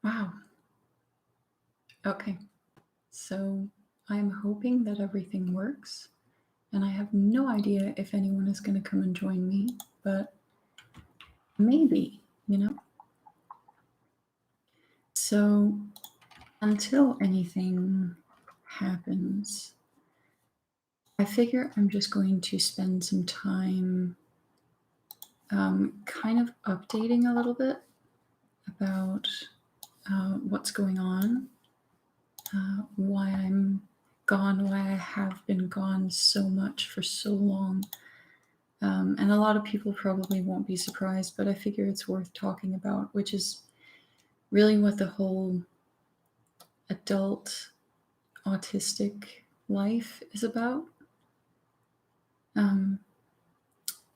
Wow. Okay. So I'm hoping that everything works, and I have no idea if anyone is going to come and join me, but maybe, you know? So until anything happens, I figure I'm just going to spend some time kind of updating a little bit about what's going on, why I'm gone, why I have been gone so much for so long. And a lot of people probably won't be surprised, but I figure it's worth talking about, which is really what the whole adult autistic life is about.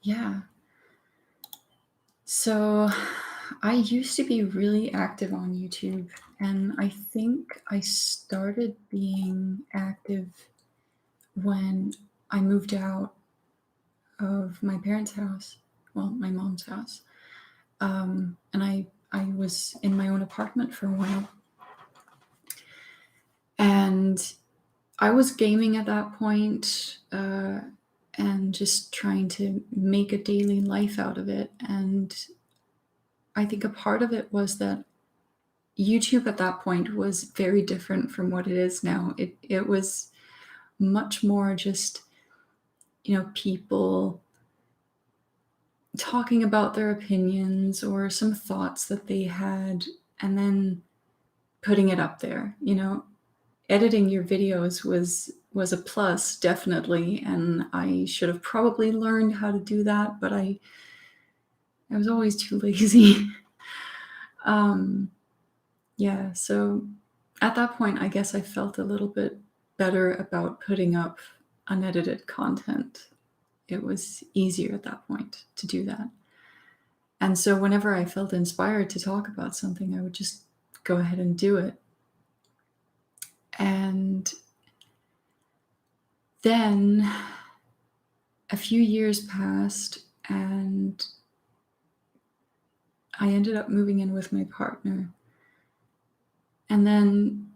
Yeah. So I used to be really active on YouTube, and I think I started being active when I moved out of my parents' house, well, my mom's house. And I was in my own apartment for a while. And I was gaming at that point, and just trying to make a daily life out of it. And I think a part of it was that YouTube at that point was very different from what it is now. It was much more just, people talking about their opinions or some thoughts that they had, and then putting it up there. Editing your videos was a plus, definitely, and I should have probably learned how to do that, but I was always too lazy. Yeah, so at that point, I guess I felt a little bit better about putting up unedited content. It was easier at that point to do that. And so whenever I felt inspired to talk about something, I would just go ahead and do it. And then a few years passed, and I ended up moving in with my partner. And then,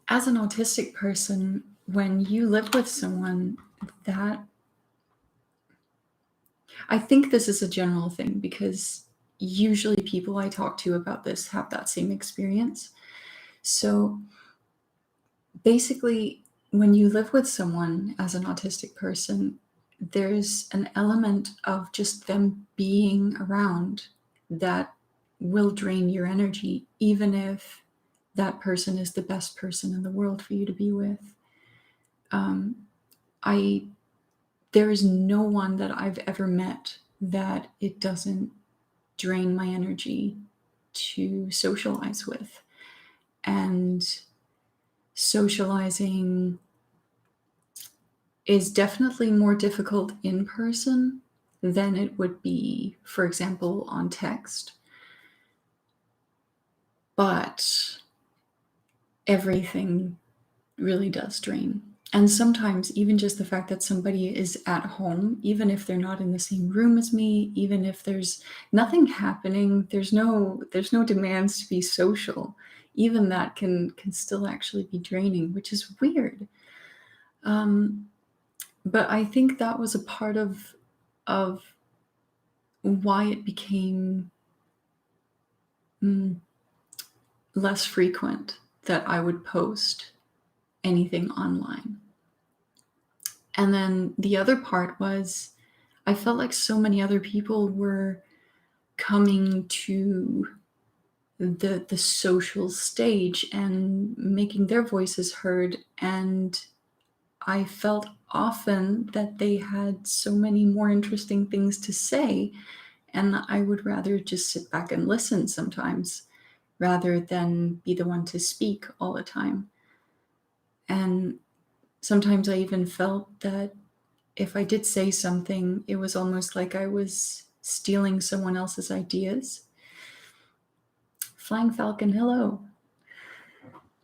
as an autistic person, when you live with someone, that I think this is a general thing, because usually people I talk to about this have that same experience. So basically, when you live with someone as an autistic person, there's an element of just them being around that will drain your energy, even if that person is the best person in the world for you to be with. There is no one that I've ever met that it doesn't drain my energy to socialize with. And socializing is definitely more difficult in person than it would be, for example, on text. But everything really does drain. And sometimes even just the fact that somebody is at home, even if they're not in the same room as me, even if there's nothing happening, there's no demands to be social, even that can still actually be draining, which is weird. But I think that was a part of why it became less frequent that I would post anything online. And then the other part was, I felt like so many other people were coming to the social stage and making their voices heard, and I felt often that they had so many more interesting things to say, and I would rather just sit back and listen sometimes rather than be the one to speak all the time. And sometimes I even felt that if I did say something, it was almost like I was stealing someone else's ideas. Flying Falcon, hello.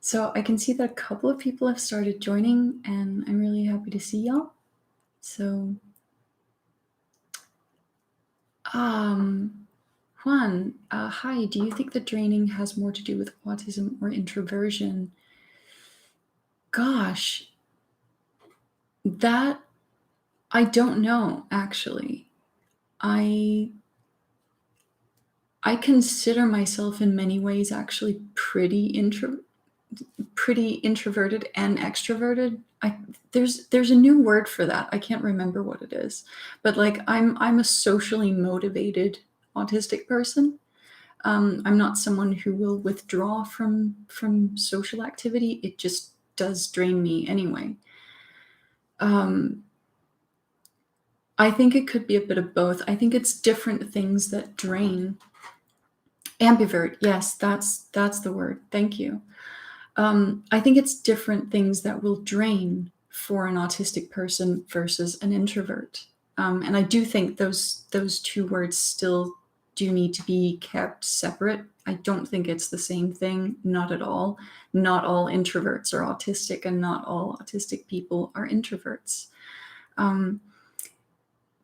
So I can see that a couple of people have started joining, and I'm really happy to see y'all. So, Juan, hi, do you think that draining has more to do with autism or introversion? Gosh, that I don't know, actually. I I consider myself in many ways actually pretty introverted and extroverted. There's a new word for that. I can't remember what it is. But like I'm a socially motivated autistic person. I'm not someone who will withdraw from social activity. It just does drain me anyway. Um, I think it could be a bit of both. I think it's different things that drain. Ambivert, yes, that's the word. Thank you. I think it's different things that will drain for an autistic person versus an introvert. And I do think those two words still do need to be kept separate. I don't think it's the same thing, not at all. Not all introverts are autistic, and not all autistic people are introverts. Um,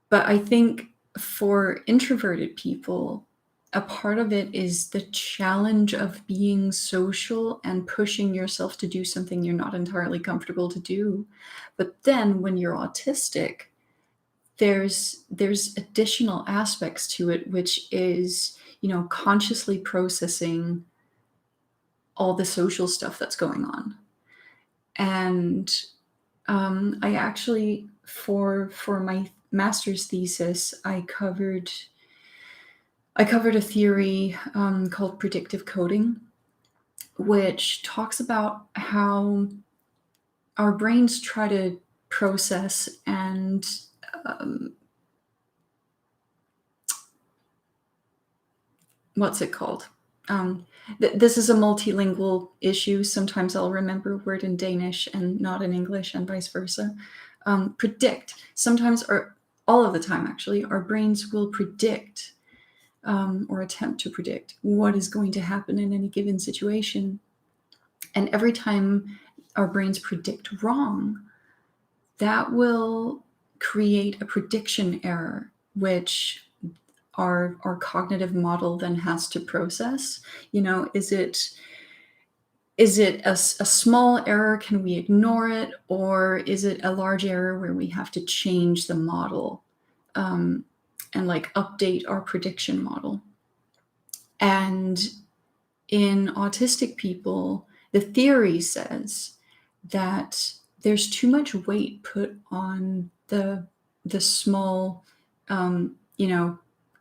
but I think for introverted people, a part of it is the challenge of being social and pushing yourself to do something you're not entirely comfortable to do. But then when you're autistic, there's additional aspects to it, which is, consciously processing all the social stuff that's going on. And I actually, for my master's thesis, I covered a theory called predictive coding, which talks about how our brains try to process and um, what's it called? This is a multilingual issue. Sometimes I'll remember a word in Danish and not in English, and vice versa. Predict. Sometimes, or all of the time actually, our brains will predict or attempt to predict what is going to happen in any given situation. And every time our brains predict wrong, that will create a prediction error, which our cognitive model then has to process. Is it a small error? Can we ignore it? Or is it a large error where we have to change the model and like update our prediction model? And in autistic people, the theory says that there's too much weight put on the small,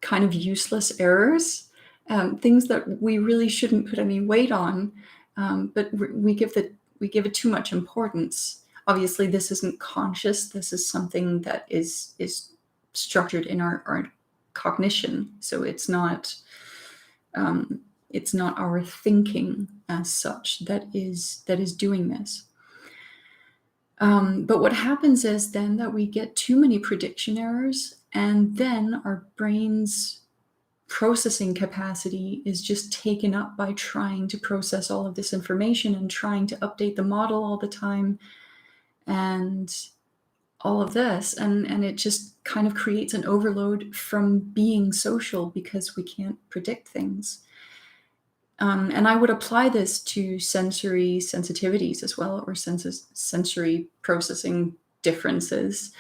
kind of useless errors, things that we really shouldn't put any weight on, but we give it too much importance. Obviously, this isn't conscious. This is something that is structured in our cognition. So it's not our thinking as such that is doing this. But what happens is then that we get too many prediction errors, and then our brain's processing capacity is just taken up by trying to process all of this information and trying to update the model all the time and all of this. And it just kind of creates an overload from being social because we can't predict things. And I would apply this to sensory sensitivities as well, or sensory processing differences.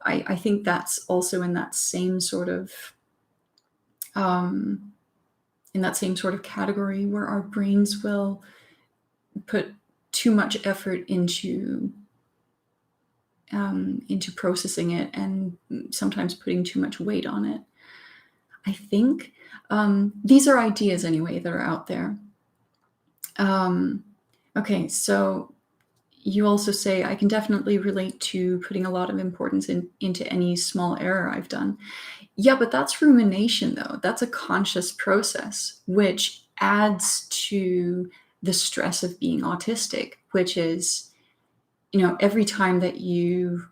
I think that's also in that same sort of category where our brains will put too much effort into processing it, and sometimes putting too much weight on it. I think these are ideas anyway that are out there. Okay, so you also say, I can definitely relate to putting a lot of importance into any small error I've done. Yeah, but that's rumination, though. That's a conscious process, which adds to the stress of being autistic, which is, every time that you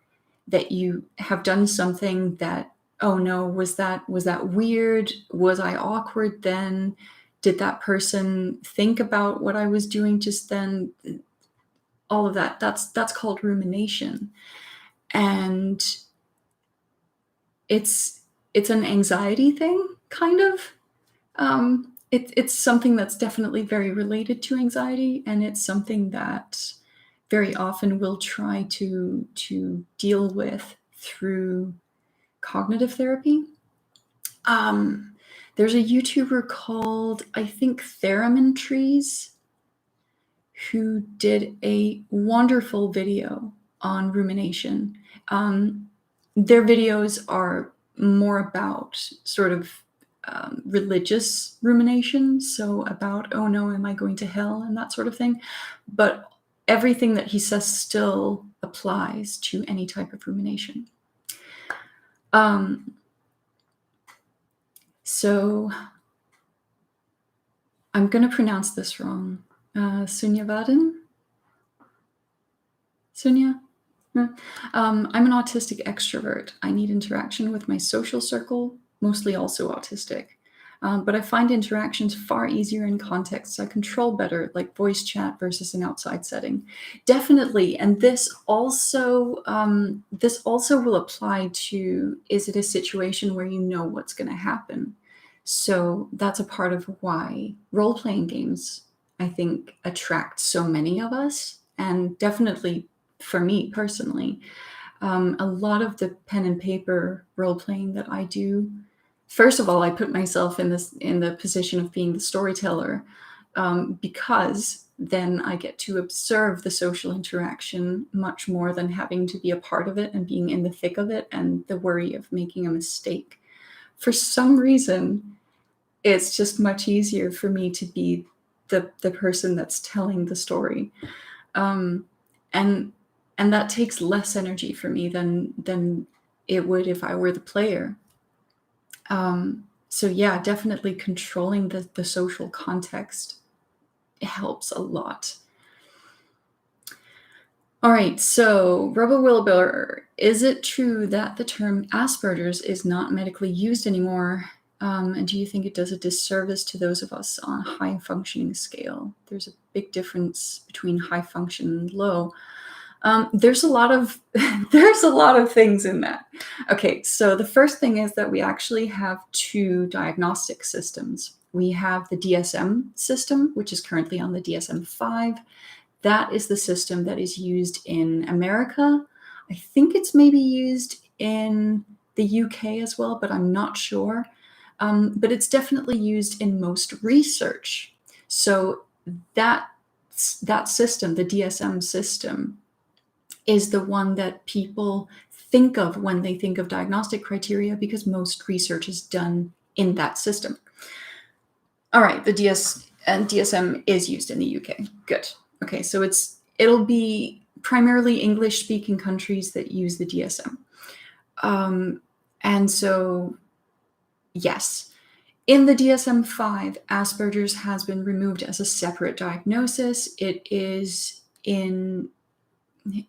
have done something that, oh no, was that weird? Was I awkward then? Did that person think about what I was doing just then? All of that, that's called rumination. And it's an anxiety thing, kind of. It's something that's definitely very related to anxiety, and it's something that very often we'll try to deal with through cognitive therapy. There's a YouTuber called, I think, Theremin Trees, who did a wonderful video on rumination. Their videos are more about sort of religious rumination, so about, oh no, am I going to hell, and that sort of thing. But everything that he says still applies to any type of rumination. So I'm going to pronounce this wrong. Sunyavadan? Sunya? I'm an autistic extrovert. I need interaction with my social circle, mostly also autistic. But I find interactions far easier in contexts I control better, like voice chat versus an outside setting. Definitely, and this also will apply to, is it a situation where you know what's going to happen? So that's a part of why role-playing games, I think, attract so many of us, and definitely for me personally. A lot of the pen and paper role-playing that I do, first of all, I put myself in the position of being the storyteller, because then I get to observe the social interaction much more than having to be a part of it and being in the thick of it and the worry of making a mistake. For some reason, it's just much easier for me to be the person that's telling the story. And that takes less energy for me than it would if I were the player. So yeah, definitely controlling the social context helps a lot. All right, so Robo Wilbur, is it true that the term Aspergers is not medically used anymore? And do you think it does a disservice to those of us on a high functioning scale? There's a big difference between high function and low. There's a lot of things in that. Okay, so the first thing is that we actually have two diagnostic systems. We have the DSM system, which is currently on the DSM-5. That is the system that is used in America. I think it's maybe used in the UK as well, but I'm not sure. But it's definitely used in most research. So that system, the DSM system, is the one that people think of when they think of diagnostic criteria, because most research is done in that system. All right, the DSM is used in the UK. Good. Okay, so it'll be primarily English-speaking countries that use the DSM. And so, yes, in the DSM-5, Asperger's has been removed as a separate diagnosis.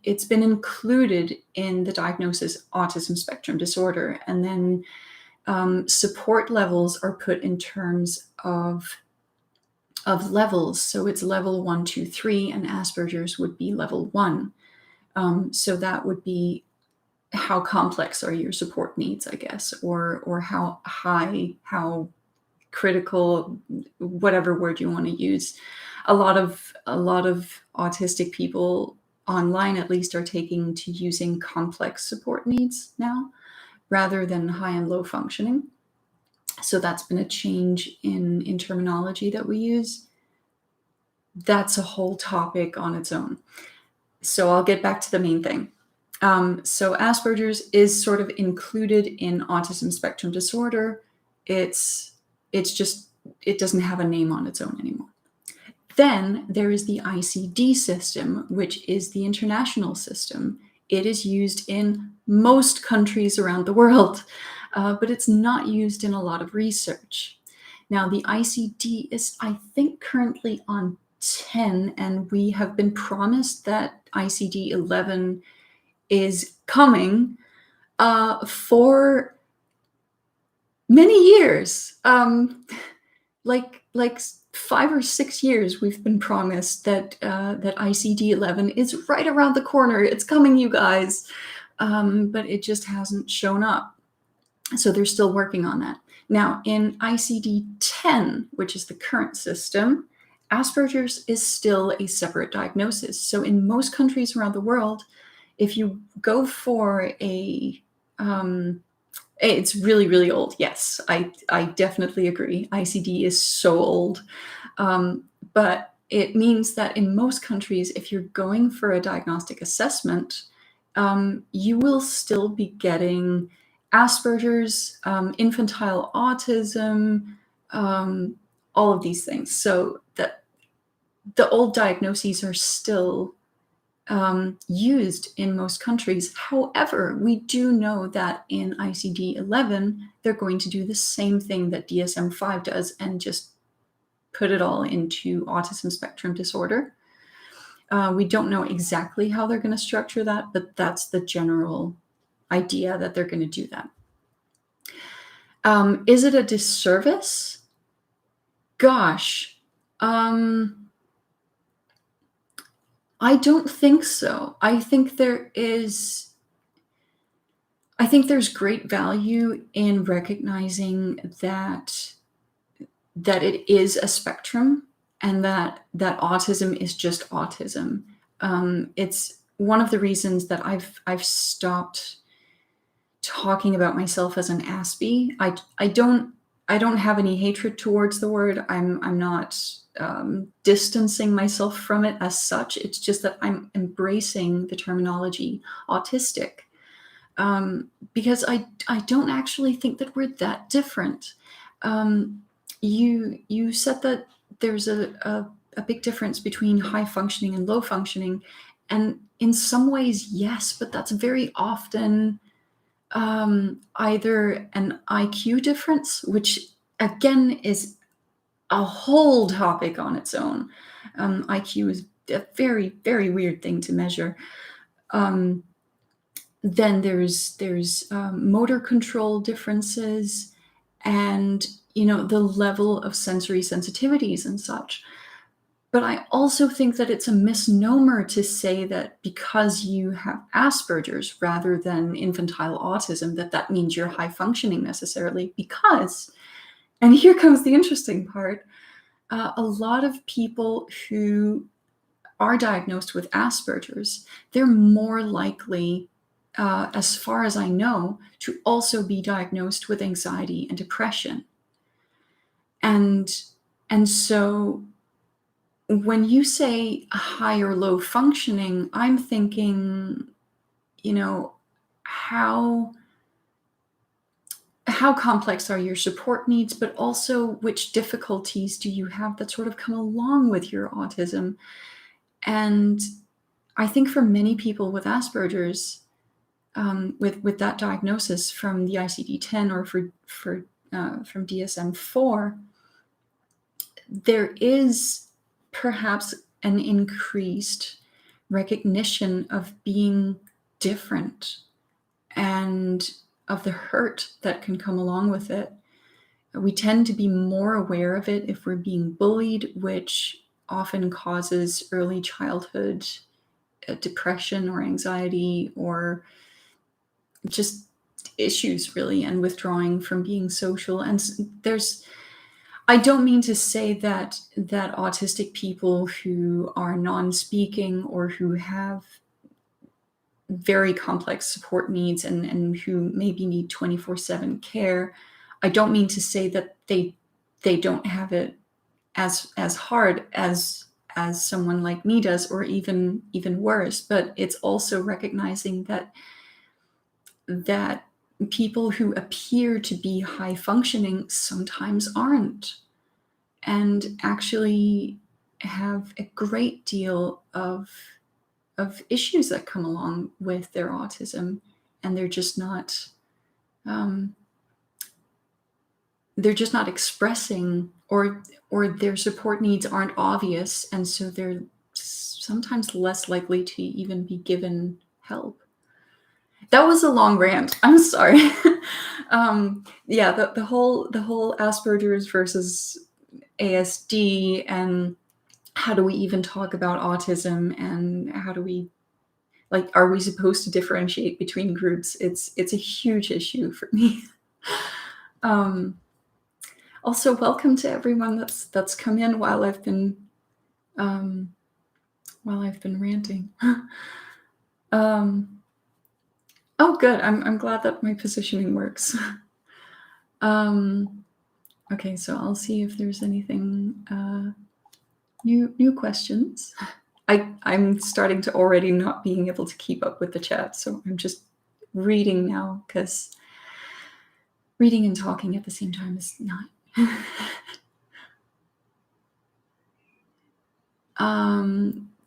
It's been included in the diagnosis autism spectrum disorder, and then support levels are put in terms of levels. So it's level 1, 2, 3, and Asperger's would be level 1. So that would be how complex are your support needs, I guess, or how high, how critical, whatever word you want to use. A lot of autistic people online, at least, are taking to using complex support needs now rather than high and low functioning. So that's been a change in terminology that we use. That's a whole topic on its own. So I'll get back to the main thing. So Asperger's is sort of included in autism spectrum disorder. It doesn't have a name on its own anymore. Then there is the ICD system, which is the international system. It is used in most countries around the world, but it's not used in a lot of research. Now, the ICD is, I think, currently on 10, and we have been promised that ICD 11 is coming for many years. Like 5 or 6 years, we've been promised that that ICD 11 is right around the corner. It's coming, you guys, but it just hasn't shown up. So they're still working on that. Now, in ICD-10, which is the current system, Asperger's is still a separate diagnosis. So in most countries around the world, if you go for it's really, really old. Yes, I definitely agree. ICD is so old. But it means that in most countries, if you're going for a diagnostic assessment, you will still be getting Asperger's, infantile autism, all of these things. So that the old diagnoses are still used in most countries. However, we do know that in ICD-11, they're going to do the same thing that DSM-5 does and just put it all into autism spectrum disorder. We don't know exactly how they're going to structure that, but that's the general idea, that they're going to do that. Is it a disservice? Gosh, I don't think so. I think there's great value in recognizing that it is a spectrum, and that autism is just autism. It's one of the reasons that I've stopped talking about myself as an Aspie. I don't have any hatred towards the word. I'm not distancing myself from it as such. It's just that I'm embracing the terminology autistic, because I don't actually think that we're that different. You said that there's a big difference between high functioning and low functioning, and in some ways, yes, but that's very often either an IQ difference, which again is a whole topic on its own. IQ is a very, very weird thing to measure. Then there's motor control differences, and the level of sensory sensitivities and such. But I also think that it's a misnomer to say that because you have Asperger's rather than infantile autism, that means you're high functioning necessarily. Because, and here comes the interesting part, a lot of people who are diagnosed with Asperger's, they're more likely, as far as I know, to also be diagnosed with anxiety and depression. And so when you say high or low functioning, I'm thinking, how complex are your support needs, but also which difficulties do you have that sort of come along with your autism? And I think for many people with Asperger's, with that diagnosis from the ICD-10 or from DSM-4, there is perhaps an increased recognition of being different and of the hurt that can come along with it. We tend to be more aware of it if we're being bullied, which often causes early childhood depression or anxiety, or just issues really, and withdrawing from being social. And I don't mean to say that autistic people who are non-speaking or who have very complex support needs and who maybe need 24/7 care, I don't mean to say that they don't have it as hard as someone like me does, or even worse. But it's also recognizing that people who appear to be high functioning sometimes aren't, and actually have a great deal of issues that come along with their autism, and they're just not expressing, or their support needs aren't obvious, and so they're sometimes less likely to even be given help. That was a long rant. I'm sorry. Yeah, the whole Asperger's versus ASD, and how do we even talk about autism, and how do we, are we supposed to differentiate between groups? It's a huge issue for me. Um, Also, welcome to everyone that's come in um, while I've been ranting. Um, oh, good. I'm glad that my positioning works. Um, okay, so I'll see if there's anything new questions. I'm starting to already not being able to keep up with the chat, so I'm just reading now because reading and talking at the same time is not.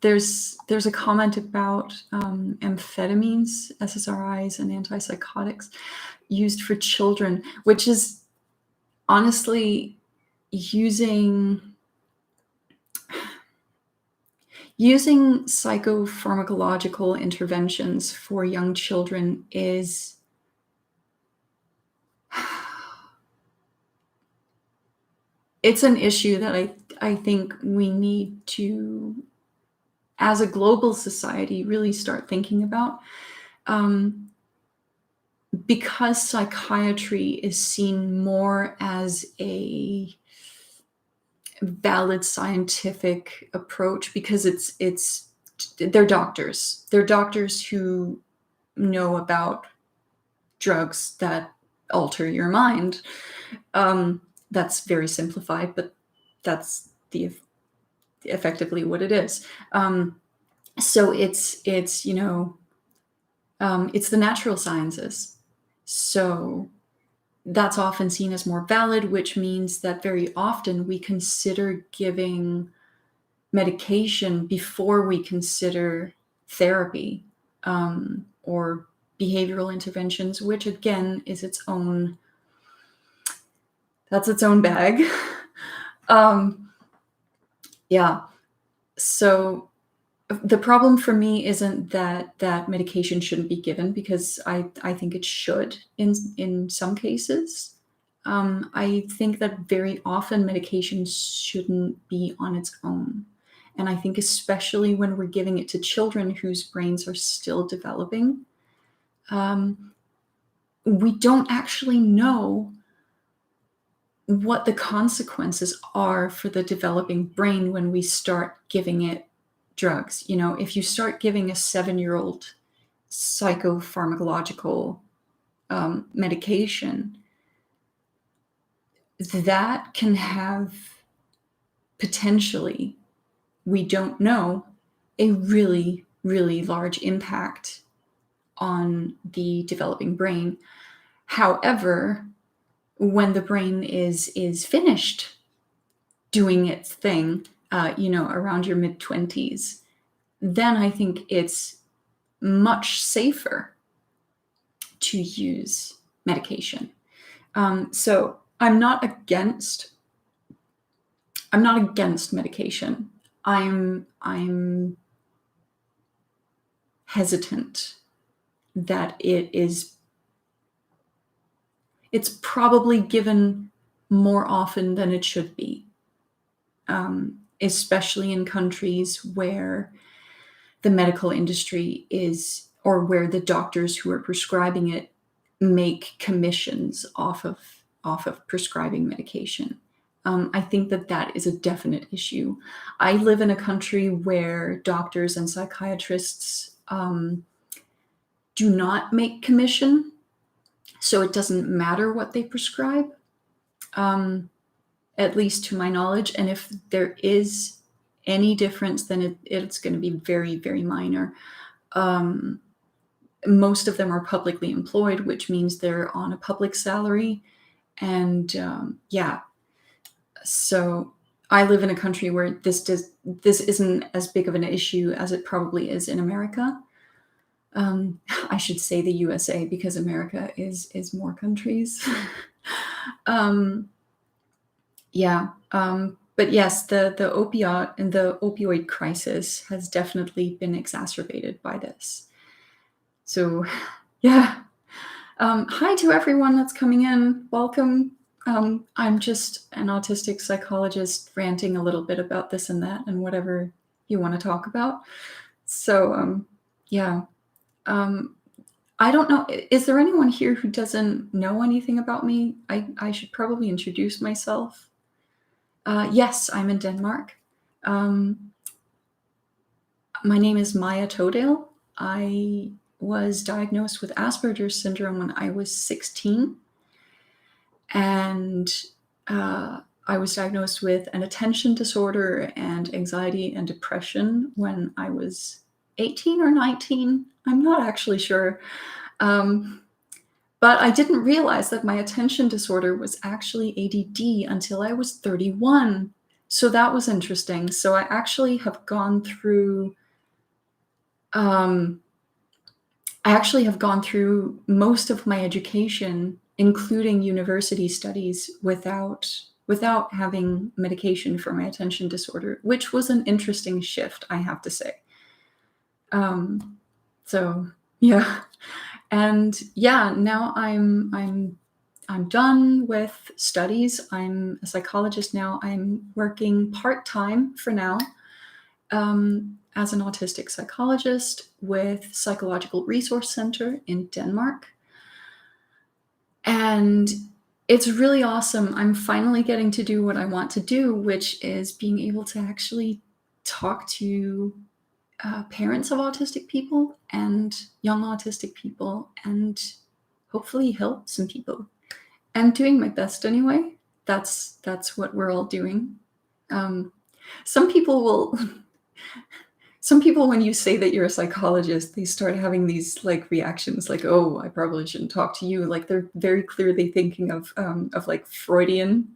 There's a comment about amphetamines, SSRIs, and antipsychotics used for children, which is honestly using psychopharmacological interventions for young children is it's an issue that I think we need to, as a global society, really start thinking about. Because psychiatry is seen more as a valid scientific approach, because they're doctors who know about drugs that alter your mind. That's very simplified, but that's effectively what it is. So it's it's the natural sciences. So that's often seen as more valid, which means that very often we consider giving medication before we consider therapy, or behavioral interventions, which again is its own bag. Yeah. So the problem for me isn't that medication shouldn't be given, because I think it should in some cases. I think that very often medication shouldn't be on its own. And I think especially when we're giving it to children whose brains are still developing, we don't actually know what the consequences are for the developing brain when we start giving it drugs. If you start giving a 7-year-old psychopharmacological medication, that can have potentially, we don't know, a really, really large impact on the developing brain. However, when the brain is finished doing its thing, around your mid-20s, then I think it's much safer to use medication. So I'm not against medication. I'm hesitant that it's probably given more often than it should be, especially in countries where the medical industry is, or where the doctors who are prescribing it make commissions off of prescribing medication. I think that is a definite issue. I live in a country where doctors and psychiatrists do not make commission, so it doesn't matter what they prescribe, at least to my knowledge. And if there is any difference, then it's going to be very, very minor. Most of them are publicly employed, which means they're on a public salary. And so I live in a country where this isn't as big of an issue as it probably is in America. I should say the USA, because America is more countries. But yes, the opioid crisis has definitely been exacerbated by this. So, yeah. Hi to everyone that's coming in. Welcome. I'm just an autistic psychologist ranting a little bit about this and that and whatever you want to talk about. So, yeah. I don't know. Is there anyone here who doesn't know anything about me? I should probably introduce myself. Yes, I'm in Denmark. Um, my name is Maya Todale. I was diagnosed with Asperger's syndrome when I was 16. And I was diagnosed with an attention disorder and anxiety and depression when I was 18 or 19. I'm not actually sure. But I didn't realize that my attention disorder was actually ADD until I was 31. So that was interesting. So I actually have gone through most of my education, including university studies, without having medication for my attention disorder, which was an interesting shift, I have to say. So yeah, and yeah, now I'm done with studies. I'm a psychologist now. I'm working part-time for now as an autistic psychologist with Psychological Resource Center in Denmark. And it's really awesome. I'm finally getting to do what I want to do, which is being able to actually talk to parents of autistic people and young autistic people and hopefully help some people. I'm doing my best anyway. That's what we're all doing. Some people, when you say that you're a psychologist, they start having these like reactions, like, "Oh, I probably shouldn't talk to you." Like they're very clearly thinking of like Freudian,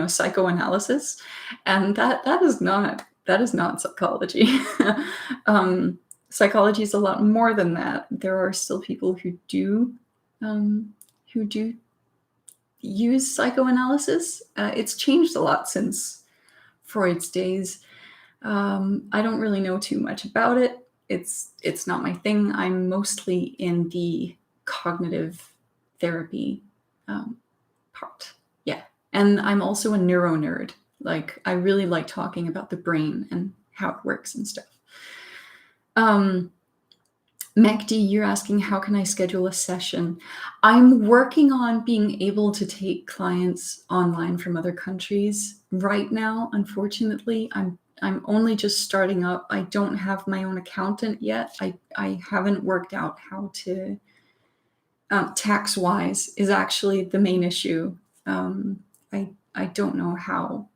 psychoanalysis, and that is not psychology. Psychology is a lot more than that. There are still people who do use psychoanalysis. It's changed a lot since Freud's days. I don't really know too much about it. It's not my thing. I'm mostly in the cognitive therapy part. Yeah. And I'm also a neuro nerd. Like, I really like talking about the brain and how it works and stuff. Mekdi, you're asking, how can I schedule a session? I'm working on being able to take clients online from other countries. Right now, unfortunately, I'm only just starting up. I don't have my own accountant yet. I haven't worked out how to, tax-wise is actually the main issue. I don't know how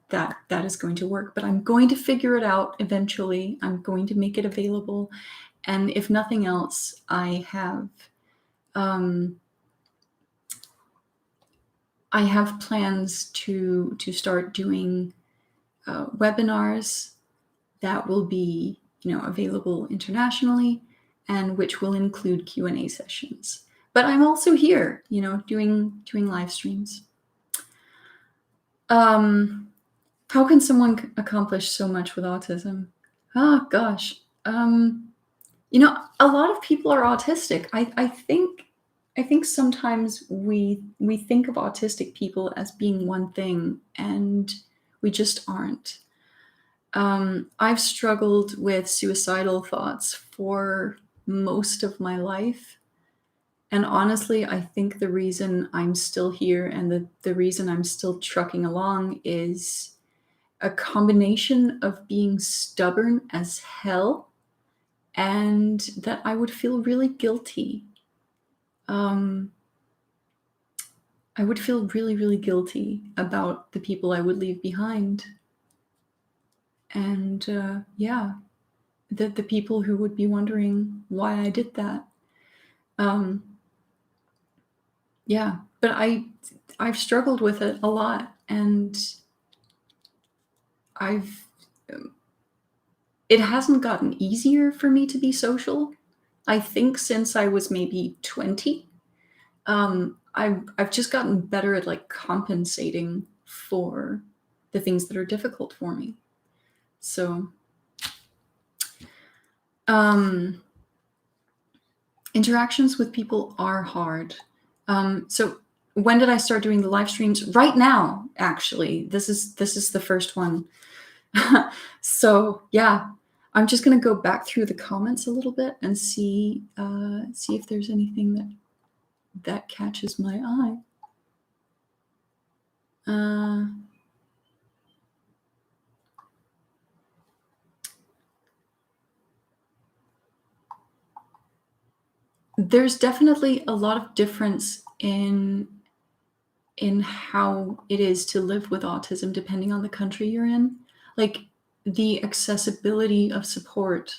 that is going to work, but I'm going to figure it out eventually. I'm going to make it available. And if nothing else, I have plans to start doing webinars that will be, available internationally, and which will include Q&A sessions. But I'm also here, doing live streams. How can someone accomplish so much with autism? Oh gosh. A lot of people are autistic. I think sometimes we think of autistic people as being one thing, and we just aren't. I've struggled with suicidal thoughts for most of my life. And honestly, I think the reason I'm still here and the reason I'm still trucking along is a combination of being stubborn as hell and that I would feel really guilty. I would feel really, really guilty about the people I would leave behind. And the people who would be wondering why I did that. But I've struggled with it a lot, and it hasn't gotten easier for me to be social. I think since I was maybe 20, I've just gotten better at like compensating for the things that are difficult for me. So, interactions with people are hard. So when did I start doing the live streams? Right now, actually. This is the first one. So yeah, I'm just gonna go back through the comments a little bit and see if there's anything that catches my eye. Uh, there's definitely a lot of difference in how it is to live with autism depending on the country you're in. Like, the accessibility of support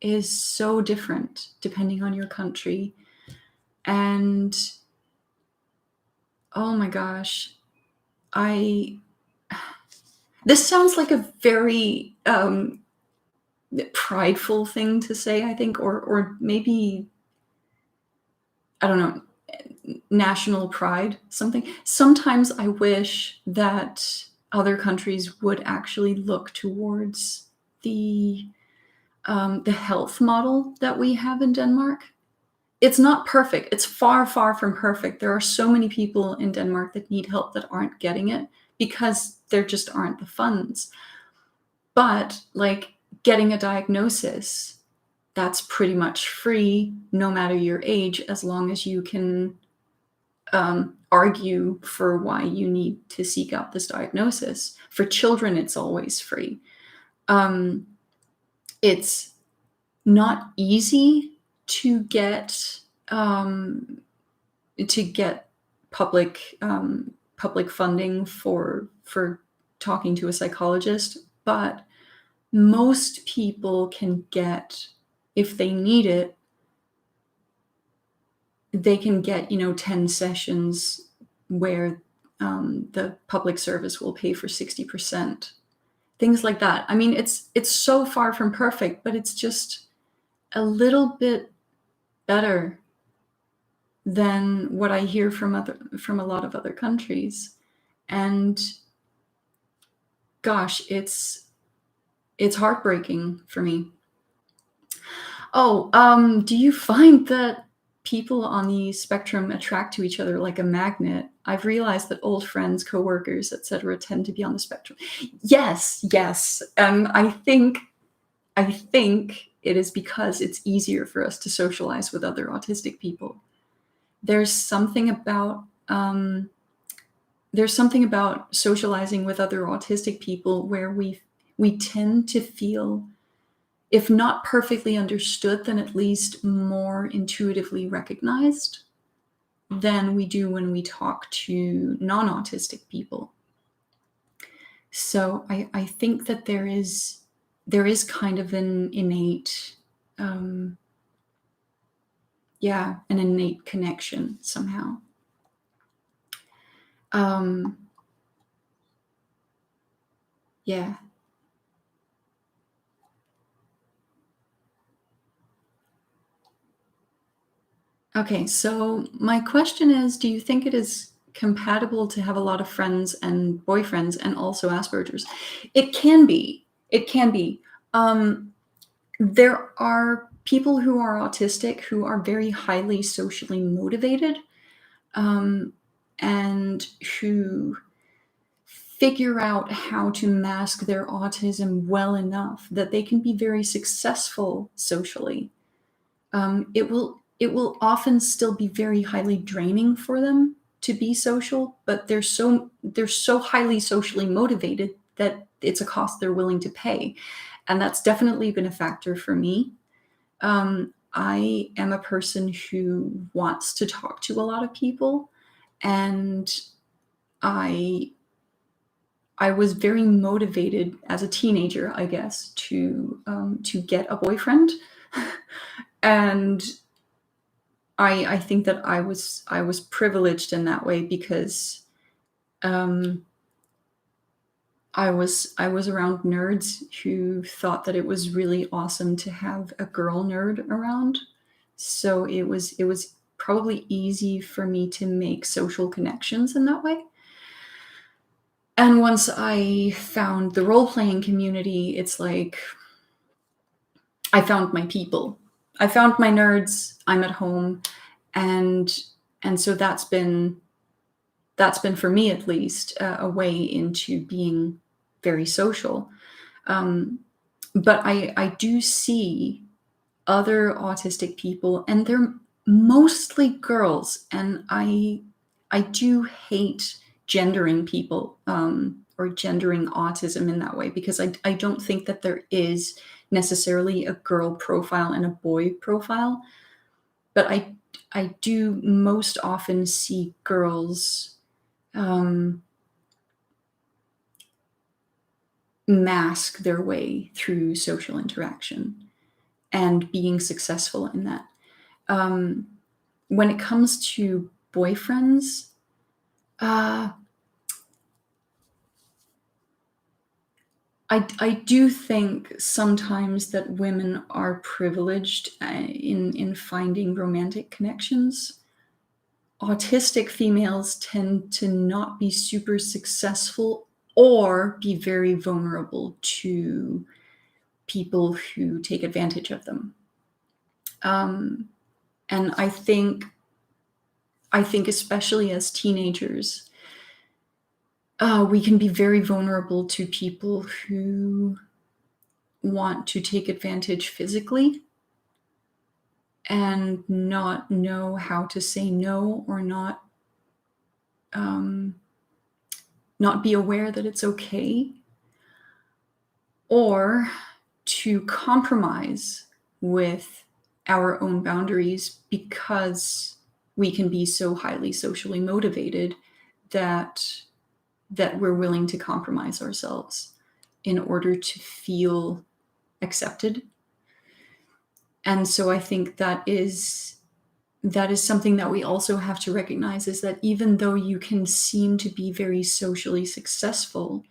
is so different depending on your country. And oh my gosh, I this sounds like a very prideful thing to say, I think, or maybe, I don't know, national pride, something. Sometimes I wish that other countries would actually look towards the health model that we have in Denmark. It's not perfect. It's far, far from perfect. There are so many people in Denmark that need help that aren't getting it because there just aren't the funds. But like getting a diagnosis, that's pretty much free no matter your age, as long as you can argue for why you need to seek out this diagnosis. For children, it's always free. It's not easy to get um, public public funding for talking to a psychologist, but most people can get, if they need it, they can get 10 sessions where the public service will pay for 60%, things like that. I mean, it's so far from perfect, but it's just a little bit better than what I hear from a lot of other countries. And gosh, it's heartbreaking for me. Oh, do you find that people on the spectrum attract to each other like a magnet? I've realized that old friends, coworkers, etc., tend to be on the spectrum. Yes, yes. I think it is because it's easier for us to socialize with other autistic people. There's something about socializing with other autistic people where we tend to feel, if not perfectly understood, then at least more intuitively recognized than we do when we talk to non-autistic people. So I think that there is kind of an innate an innate connection somehow. Yeah. Okay, so my question is, do you think it is compatible to have a lot of friends and boyfriends and also Asperger's? It can be. It can be. There are people who are autistic who are very highly socially motivated, and who figure out how to mask their autism well enough that they can be very successful socially. It will often still be very highly draining for them to be social, but they're so highly socially motivated that it's a cost they're willing to pay, and that's definitely been a factor for me. I am a person who wants to talk to a lot of people, and I I was very motivated as a teenager, I guess, to get a boyfriend, and I think that I was privileged in that way because um, I was around nerds who thought that it was really awesome to have a girl nerd around. So it was probably easy for me to make social connections in that way. And once I found the role playing community, it's like I found my people. I found my nerds. I'm at home, and so that's been for me at least a way into being very social. Um, But I do see other autistic people, and they're mostly girls, and I do hate gendering people, or gendering autism in that way, because I don't think that there is necessarily a girl profile and a boy profile, but I do most often see girls mask their way through social interaction and being successful in that. Um, when it comes to boyfriends, uh, I do think sometimes that women are privileged in finding romantic connections. Autistic females tend to not be super successful or be very vulnerable to people who take advantage of them. Um, and I think especially as teenagers, we can be very vulnerable to people who want to take advantage physically and not know how to say no, or um, not be aware that it's okay, or to compromise with our own boundaries because we can be so highly socially motivated that we're willing to compromise ourselves in order to feel accepted. And so I think that is something that we also have to recognize, is that even though you can seem to be very socially successful,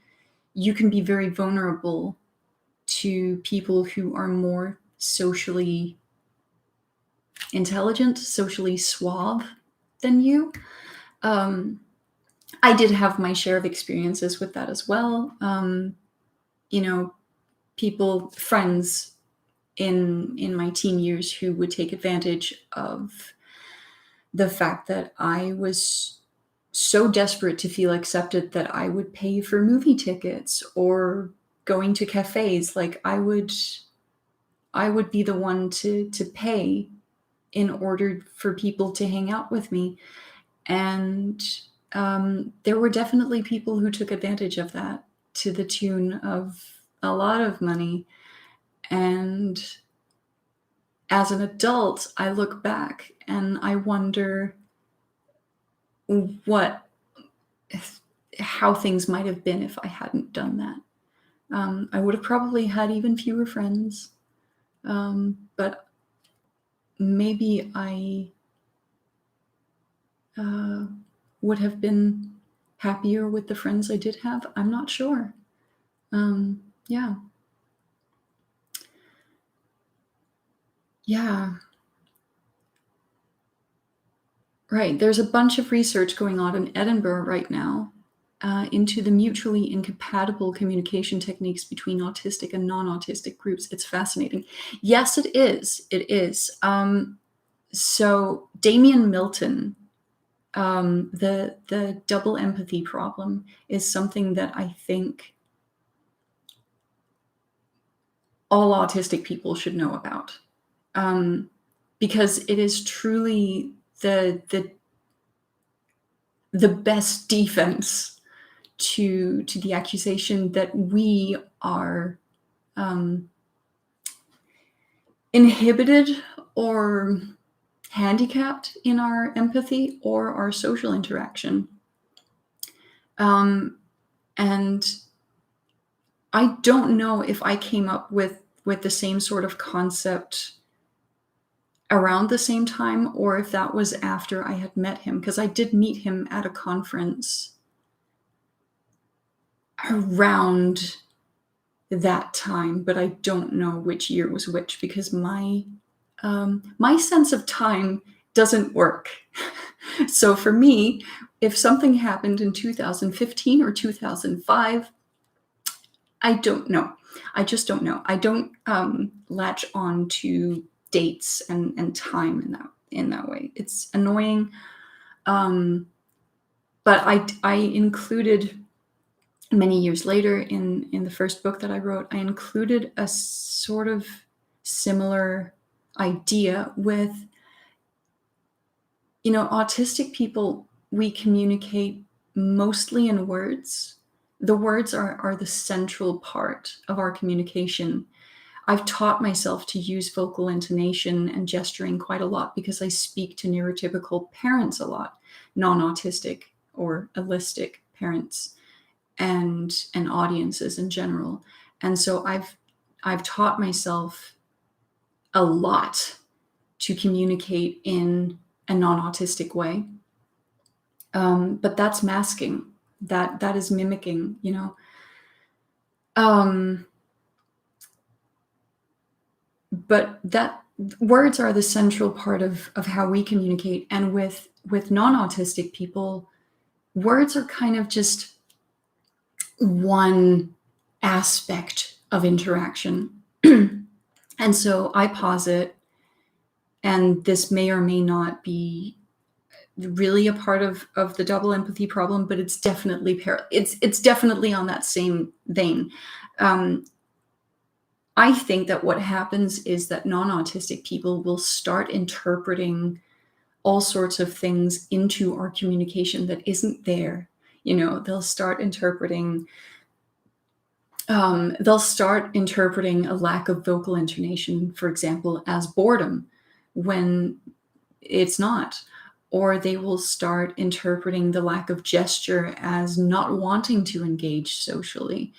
you can be very vulnerable to people who are more socially intelligent, socially suave than you. Um, I did have my share of experiences with that as well. You know, friends in my teen years who would take advantage of the fact that I was so desperate to feel accepted that I would pay for movie tickets or going to cafes. Like I would be the one to pay in order for people to hang out with me. And there were definitely people who took advantage of that to the tune of a lot of money. And as an adult, I look back and I wonder what how things might have been if I hadn't done that. I would have probably had even fewer friends, but maybe I would have been happier with the friends I did have. I'm not sure. Yeah. Yeah. Right. There's a bunch of research going on in Edinburgh right now into the mutually incompatible communication techniques between autistic and non-autistic groups. It's fascinating. Yes, it is. It is. So Damien Milton, the double empathy problem is something that I think all autistic people should know about, because it is truly the best defense to the accusation that we are inhibited or handicapped in our empathy or our social interaction. And I don't know if I came up with the same sort of concept around the same time, or if that was after I had met him, because I did meet him at a conference around that time, but I don't know which year was which, because my sense of time doesn't work. So for me, if something happened in 2015 or 2005, I don't know. I just don't know. I don't latch on to dates and time in that way. It's annoying. But I included many years later, in the first book that I wrote, I included a sort of similar idea with, autistic people, we communicate mostly in words. The words are the central part of our communication. I've taught myself to use vocal intonation and gesturing quite a lot because I speak to neurotypical parents a lot, non-autistic or allistic parents, and audiences in general. And so I've taught myself a lot to communicate in a non-autistic way. But that's masking. That is mimicking, But that words are the central part of how we communicate. And with non-autistic people, words are kind of just one aspect of interaction. And so I posit, and this may or may not be really a part of the double empathy problem, but it's definitely it's definitely on that same vein. I think that what happens is that non-autistic people will start interpreting all sorts of things into our communication that isn't there. They'll start interpreting a lack of vocal intonation, for example, as boredom, when it's not. Or they will start interpreting the lack of gesture as not wanting to engage socially,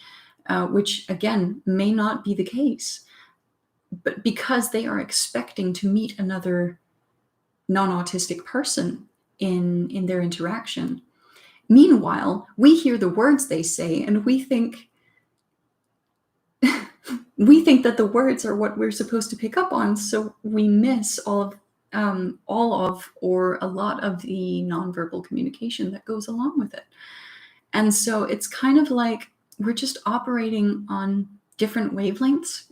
which again may not be the case, but because they are expecting to meet another non-autistic person in their interaction. Meanwhile, we hear the words they say and we think that the words are what we're supposed to pick up on, so we miss all of or a lot of the nonverbal communication that goes along with it. And so it's kind of like we're just operating on different wavelengths.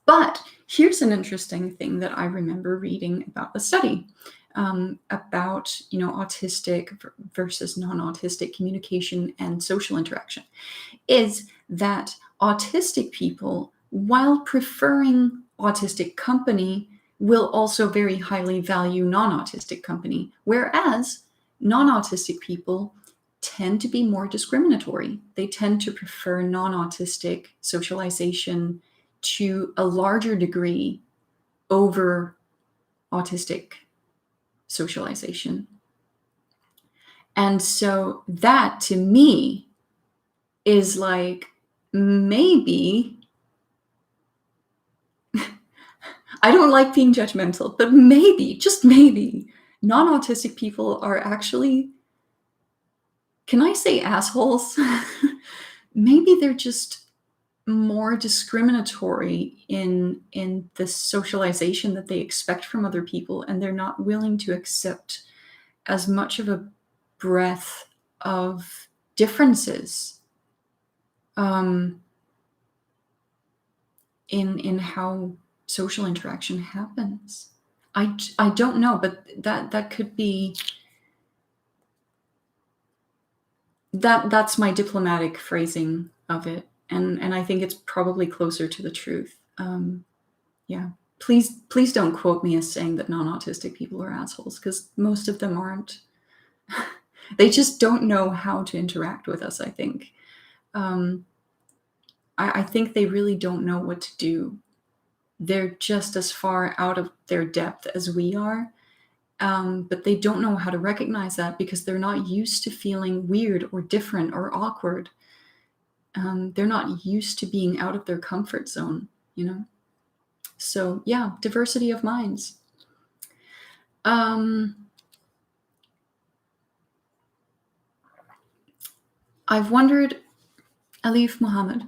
But here's an interesting thing that I remember reading about a study about autistic versus non-autistic communication and social interaction, is that autistic people, while preferring autistic company, will also very highly value non-autistic company, whereas non-autistic people tend to be more discriminatory. They tend to prefer non-autistic socialization to a larger degree over autistic socialization. And so that, to me, is like, maybe I don't like being judgmental, but maybe, just maybe, non-autistic people are actually, can I say assholes? Maybe they're just more discriminatory in the socialization that they expect from other people, and they're not willing to accept as much of a breadth of differences in how social interaction happens. I don't know, but that could be, that's my diplomatic phrasing of it, and I think it's probably closer to the truth. Yeah, please don't quote me as saying that non-autistic people are assholes, because most of them aren't. They just don't know how to interact with us, I think. I think they really don't know what to do. They're just as far out of their depth as we are, but they don't know how to recognize that because they're not used to feeling weird or different or awkward. They're not used to being out of their comfort zone, So yeah, diversity of minds. I've wondered, Alif Muhammad,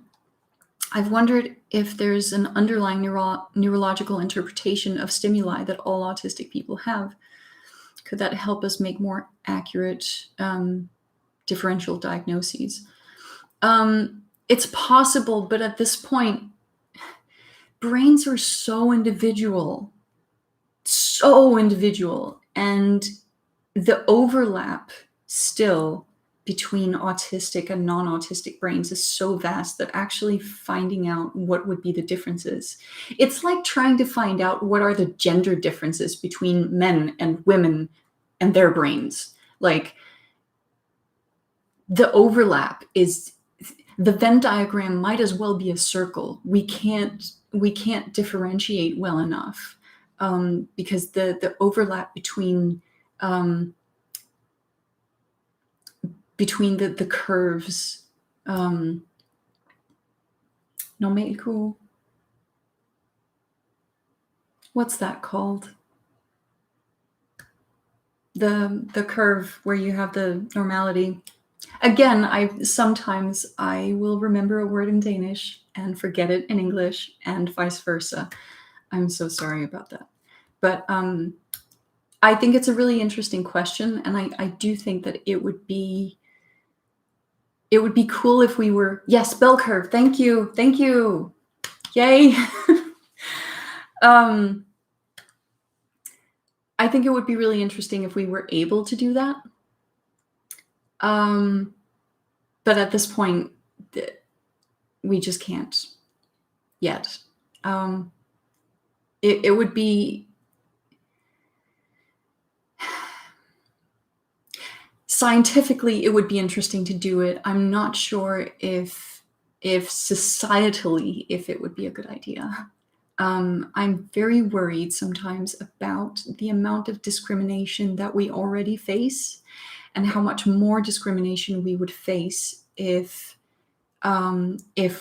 I've wondered if there's an underlying neurological interpretation of stimuli that all autistic people have. Could that help us make more accurate differential diagnoses? It's possible, but at this point, brains are so individual, and the overlap still between autistic and non-autistic brains is so vast that actually finding out what would be the differences. It's like trying to find out what are the gender differences between men and women and their brains. Like, the overlap is, the Venn diagram might as well be a circle. We can't differentiate well enough, because the overlap between the curves, numerical, what's that called? The curve where you have the normality. Again, sometimes I will remember a word in Danish and forget it in English, and vice versa. I'm so sorry about that. But I think it's a really interesting question, and I do think that it would be cool if we were, yes, bell curve. Thank you. Yay. I think it would be really interesting if we were able to do that. But at this point, we just can't yet. It would be, scientifically, it would be interesting to do it. I'm not sure if societally, if it would be a good idea. I'm very worried sometimes about the amount of discrimination that we already face, and how much more discrimination we would face if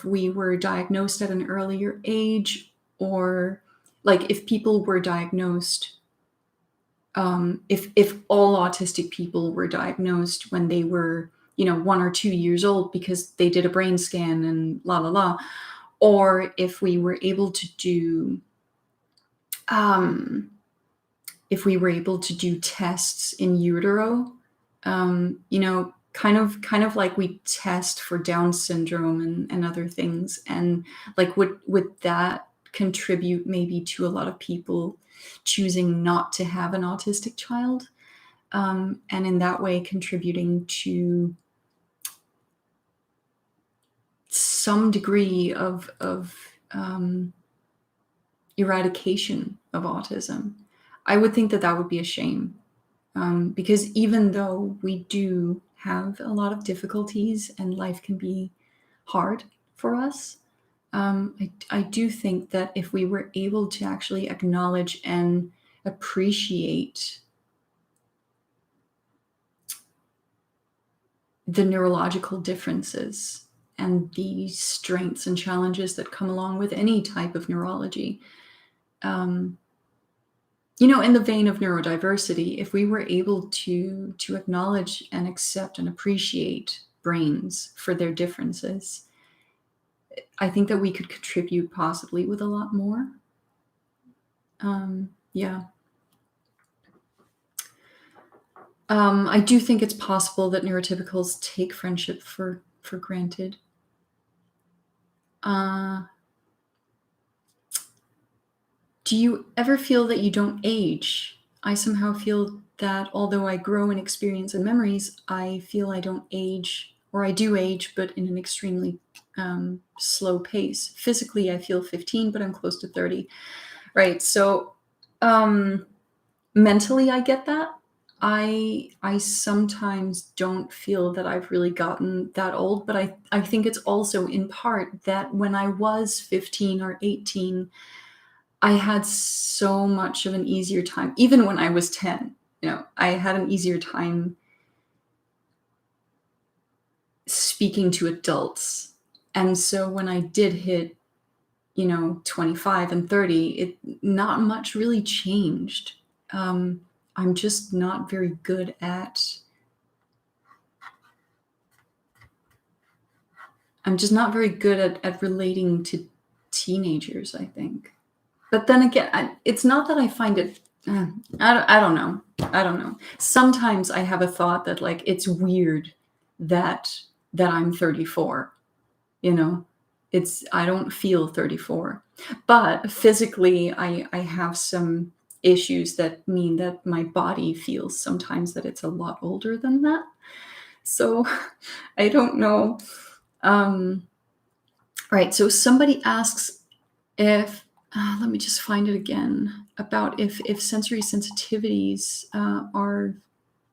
we were diagnosed at an earlier age, or like if people were diagnosed, if all autistic people were diagnosed when they were, 1 or 2 years old because they did a brain scan and la la la, or if we were able to do tests in utero, kind of like we test for Down syndrome and other things, and like would that contribute maybe to a lot of people choosing not to have an autistic child, and in that way contributing to some degree of eradication of autism. I would think that would be a shame, because even though we do have a lot of difficulties and life can be hard for us, I do think that if we were able to actually acknowledge and appreciate the neurological differences and the strengths and challenges that come along with any type of neurology, in the vein of neurodiversity, if we were able to acknowledge and accept and appreciate brains for their differences, I think that we could contribute possibly with a lot more. Yeah. I do think it's possible that neurotypicals take friendship for granted. Do you ever feel that you don't age? I somehow feel that although I grow in experience and memories, I feel I don't age, or I do age, but in an extremely slow pace. Physically, I feel 15, but I'm close to 30. Right. So mentally, I get that. I sometimes don't feel that I've really gotten that old, but I think it's also in part that when I was 15 or 18, I had so much of an easier time. Even when I was 10, I had an easier time speaking to adults. And so when I did hit, 25 and 30, not much really changed. I'm just not very good at relating to teenagers, I think. But then again, it's not that I find it, I don't know. Sometimes I have a thought that like, it's weird that I'm 34, I don't feel 34, but physically I have some issues that mean that my body feels sometimes that it's a lot older than that. So I don't know. Um, right. So somebody asks if, let me just find it again, about if sensory sensitivities are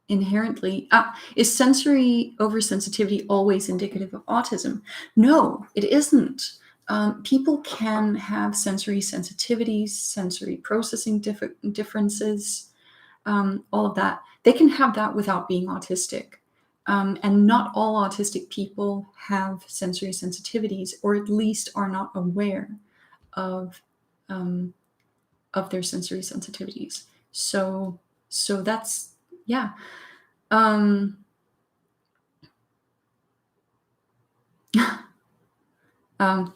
inherently, is sensory oversensitivity always indicative of autism? No, it isn't. People can have sensory sensitivities, sensory processing differences, all of that. They can have that without being autistic. And not all autistic people have sensory sensitivities, or at least are not aware of um, their sensory sensitivities. So that's, yeah. Um,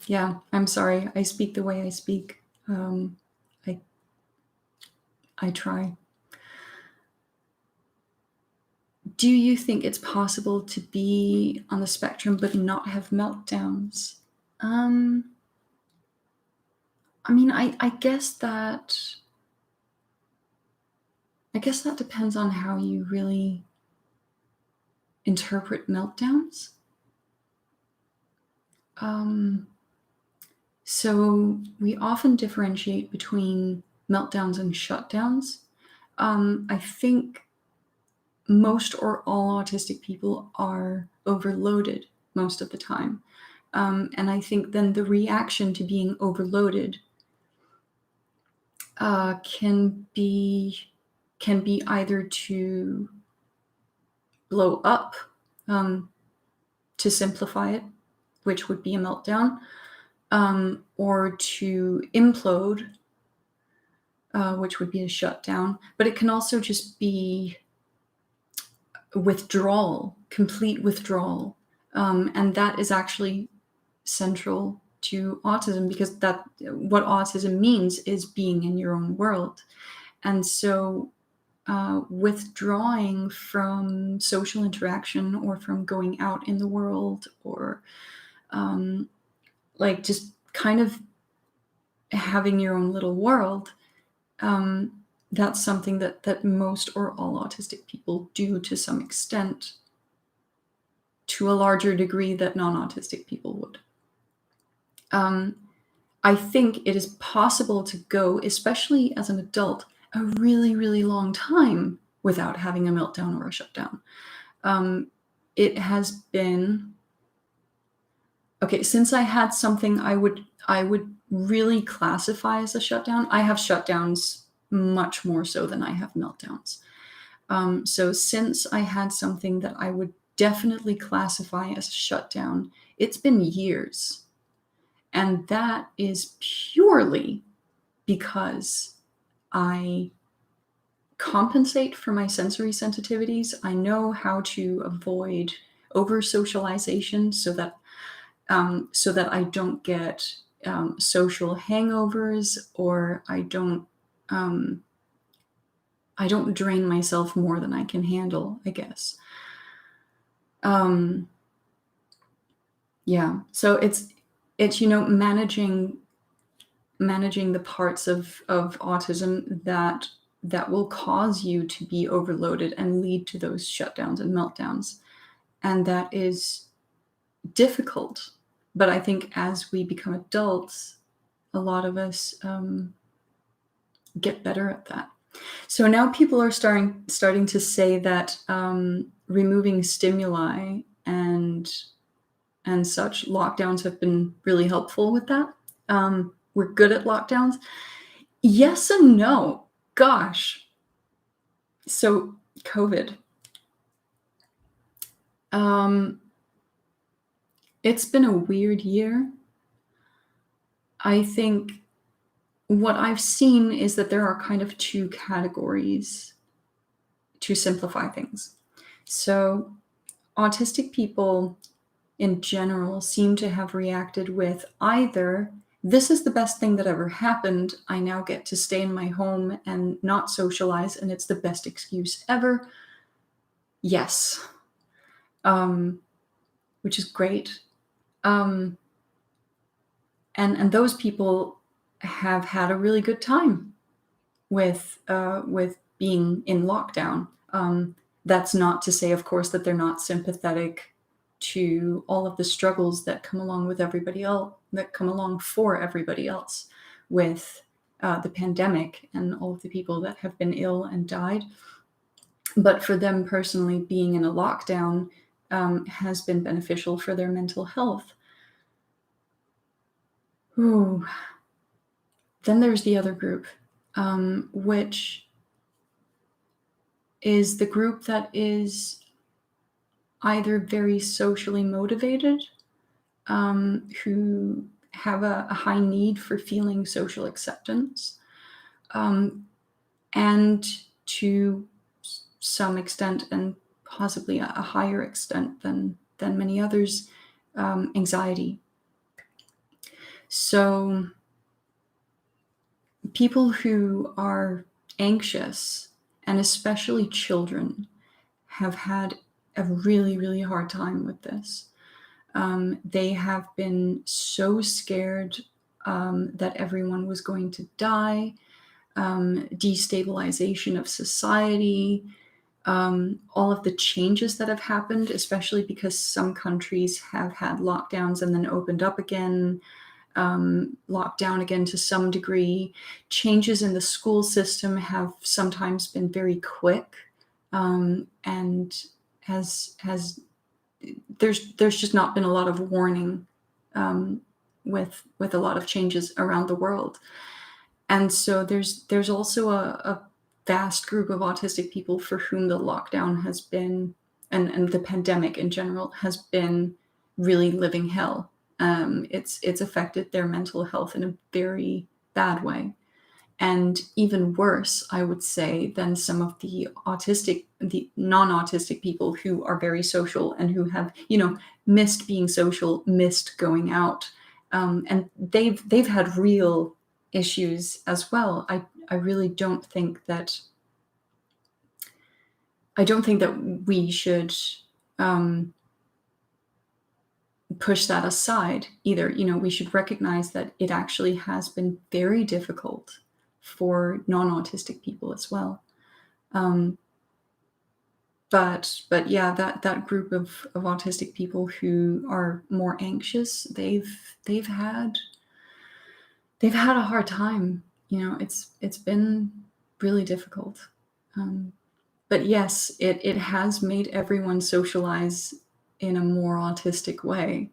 yeah, I'm sorry. I speak the way I speak. I I try. Do you think it's possible to be on the spectrum but not have meltdowns? Um, I mean, I guess that depends on how you really interpret meltdowns. Um, so we often differentiate between meltdowns and shutdowns. I think most or all autistic people are overloaded most of the time. And I think then the reaction to being overloaded can be either to blow up, um, to simplify it, which would be a meltdown, or to implode, which would be a shutdown. But it can also just be withdrawal, complete withdrawal. And that is actually central to autism, because that what autism means is being in your own world. And so withdrawing from social interaction, or from going out in the world, or um, like just kind of having your own little world, um, that's something that most or all autistic people do to some extent, to a larger degree that non-autistic people would. Um, I think it is possible to go, especially as an adult, a really, really long time without having a meltdown or a shutdown. Um, it has been okay since I had something I would really classify as a shutdown. I have shutdowns much more so than I have meltdowns. So since I had something that I would definitely classify as a shutdown, it's been years. And that is purely because I compensate for my sensory sensitivities. I know how to avoid over socialization, so that I don't get social hangovers, or um, I don't drain myself more than I can handle, I guess. Um, yeah, so it's managing the parts of autism that will cause you to be overloaded and lead to those shutdowns and meltdowns. And that is difficult. But I think as we become adults, a lot of us get better at that. So now people are starting to say that removing stimuli and such, lockdowns have been really helpful with that. We're good at lockdowns. Yes and no. Gosh. So COVID. Um, it's been a weird year. I think what I've seen is that there are kind of two categories, to simplify things. So autistic people in general seem to have reacted with either, this is the best thing that ever happened, I now get to stay in my home and not socialize, and it's the best excuse ever. Yes. Which is great. Um, and those people have had a really good time with being in lockdown. That's not to say, of course, that they're not sympathetic to all of the struggles that come along with everybody else, that come along for everybody else with the pandemic and all of the people that have been ill and died. But for them personally, being in a lockdown has been beneficial for their mental health. Ooh. Then there's the other group, which is the group that is either very socially motivated, who have a high need for feeling social acceptance, um, and to some extent, and possibly a higher extent than many others, anxiety. So people who are anxious, and especially children, have had a really, really hard time with this. They have been so scared that everyone was going to die, destabilization of society, all of the changes that have happened, especially because some countries have had lockdowns and then opened up again, locked down again to some degree. Changes in the school system have sometimes been very quick, and has there's just not been a lot of warning with a lot of changes around the world. And so there's also a vast group of autistic people for whom the lockdown has been, and the pandemic in general has been, really living hell. It's affected their mental health in a very bad way. And even worse, I would say, than some of the non-autistic people who are very social and who have, missed being social, missed going out, and they've had real issues as well. I really don't think that we should push that aside either. We should recognize that it actually has been very difficult for non-autistic people as well. But yeah, that group of autistic people who are more anxious, they've had a hard time. It's been really difficult. But yes, it has made everyone socialize in a more autistic way.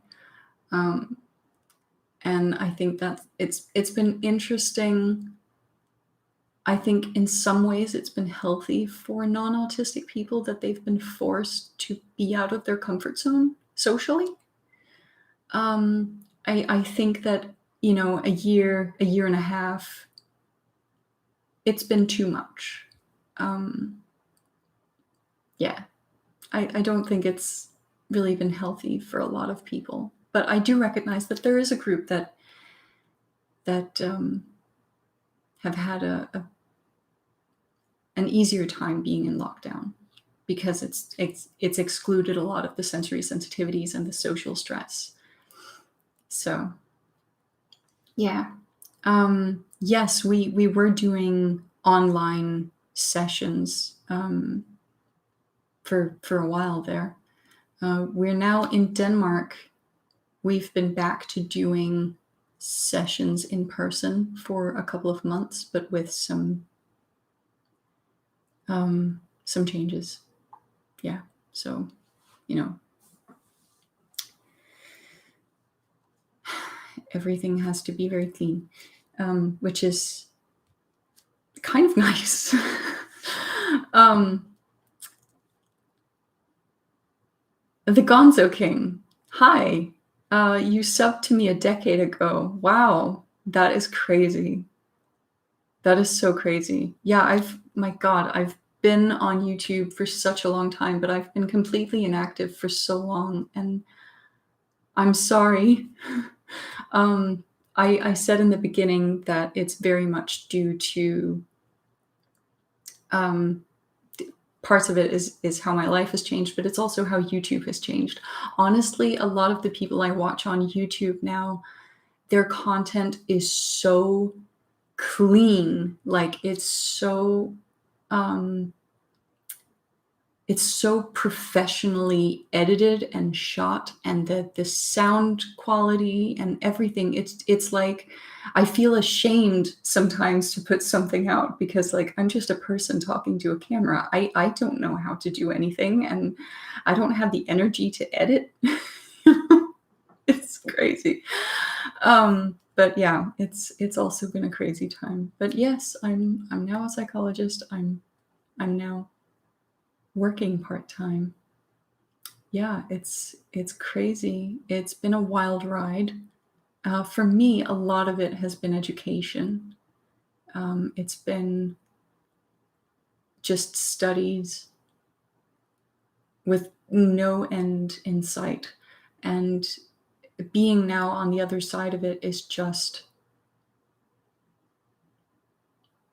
And I think that it's been interesting. I think in some ways it's been healthy for non-autistic people that they've been forced to be out of their comfort zone socially. I think that, a year and a half, it's been too much. Yeah, I don't think it's really been healthy for a lot of people. But I do recognize that there is a group that have had an easier time being in lockdown, because it's excluded a lot of the sensory sensitivities and the social stress. So yeah. Yes, we were doing online sessions for a while there. We're now in Denmark. We've been back to doing sessions in person for a couple of months, but with some changes. Yeah. So, everything has to be very clean, which is kind of nice. The Gonzo King. Hi. You subbed to me a decade ago. Wow. That is crazy. That is so crazy. Yeah, I've been on YouTube for such a long time, but I've been completely inactive for so long, and I'm sorry. I said in the beginning that it's very much due to parts of it is how my life has changed, but it's also how YouTube has changed. Honestly, a lot of the people I watch on YouTube now, their content is so clean. Like, it's so it's so professionally edited and shot, and the sound quality and everything. It's like I feel ashamed sometimes to put something out because, like, I'm just a person talking to a camera. I don't know how to do anything, and I don't have the energy to edit. It's crazy. But yeah, it's also been a crazy time. But yes, I'm now a psychologist. I'm now working part-time. Yeah, it's crazy. It's been a wild ride. For me, a lot of it has been education. It's been just studies with no end in sight. And being now on the other side of it is just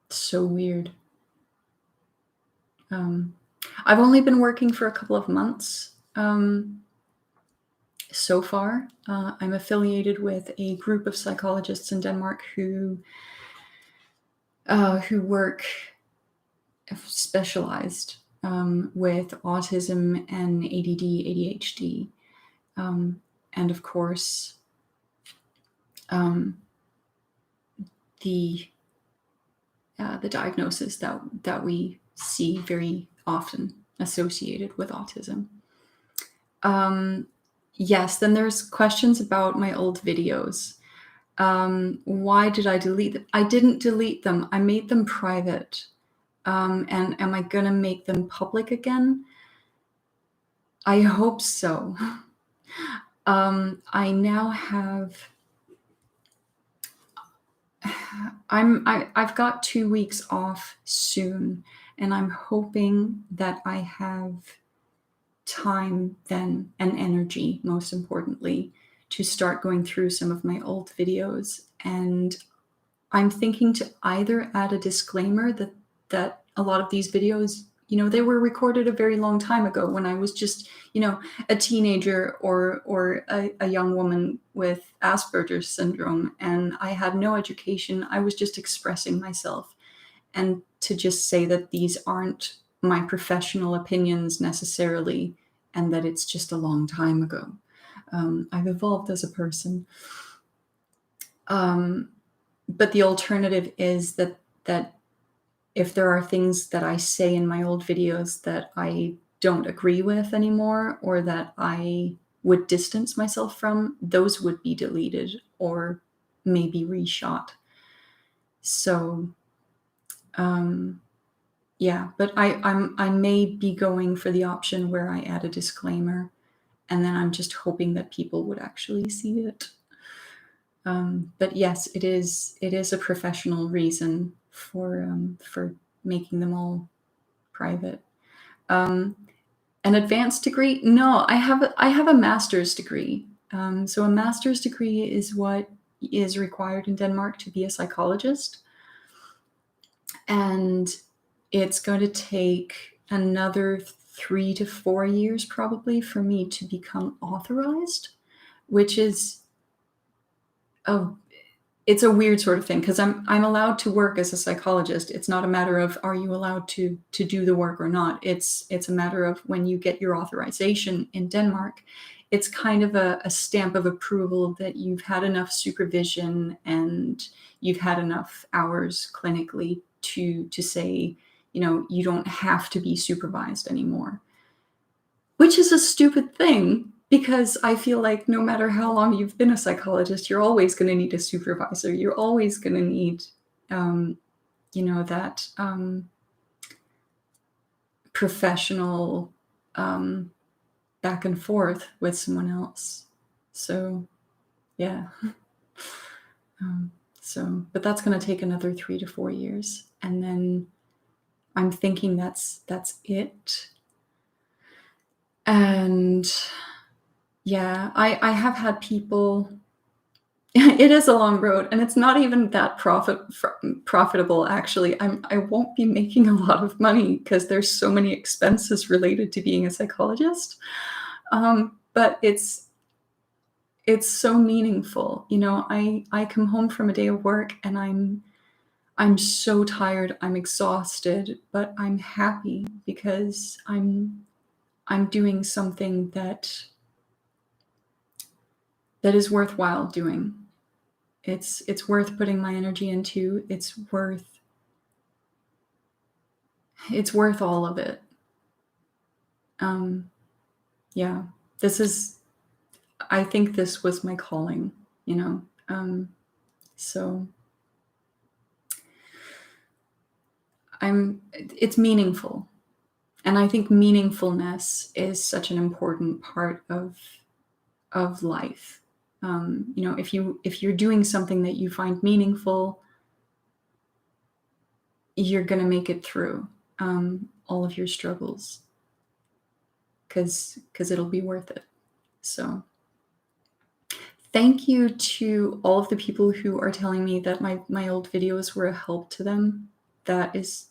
so weird. I've only been working for a couple of months so far. I'm affiliated with a group of psychologists in Denmark who work specialized with autism and ADD, ADHD, and of course the diagnosis that we see very often associated with autism. Yes, then there's questions about my old videos. Why did I delete them? I didn't delete them. I made them private. And am I gonna make them public again? I hope so. I now have I've got 2 weeks off soon, and I'm hoping that I have time then, and energy, most importantly, to start going through some of my old videos. And I'm thinking to either add a disclaimer that a lot of these videos, they were recorded a very long time ago when I was just, a teenager or a young woman with Asperger's syndrome, and I had no education. I was just expressing myself. And to just say that these aren't my professional opinions necessarily, and that it's just a long time ago. I've evolved as a person. But the alternative is that if there are things that I say in my old videos that I don't agree with anymore, or that I would distance myself from, those would be deleted or maybe reshot. So, yeah, but I may be going for the option where I add a disclaimer, and then I'm just hoping that people would actually see it. But yes, it is a professional reason for making them all private. An advanced degree? No, I have a master's degree. So a master's degree is what is required in Denmark to be a psychologist, and it's going to take another 3 to 4 years probably for me to become authorized, which is it's a weird sort of thing, because I'm allowed to work as a psychologist. It's not a matter of are you allowed to do the work or not. It's a matter of when you get your authorization in Denmark, it's kind of a stamp of approval that you've had enough supervision and you've had enough hours clinically to say, you don't have to be supervised anymore. Which is a stupid thing, because I feel like no matter how long you've been a psychologist, you're always going to need a supervisor. You're always going to need, that professional back and forth with someone else. So, yeah. But that's going to take another 3 to 4 years. And then I'm thinking that's it. And yeah, I have had people. It is a long road, and it's not even that profitable, actually. I won't be making a lot of money because there's so many expenses related to being a psychologist. But it's so meaningful. I come home from a day of work and I'm so tired, I'm exhausted, but I'm happy because I'm I'm doing something that is worthwhile doing. It's worth putting my energy into. It's worth all of it. Yeah, I think this was my calling, you know. So it's meaningful. And I think meaningfulness is such an important part of life. If you're doing something that you find meaningful, you're going to make it through all of your struggles, because it'll be worth it. So thank you to all of the people who are telling me that my old videos were a help to them. That is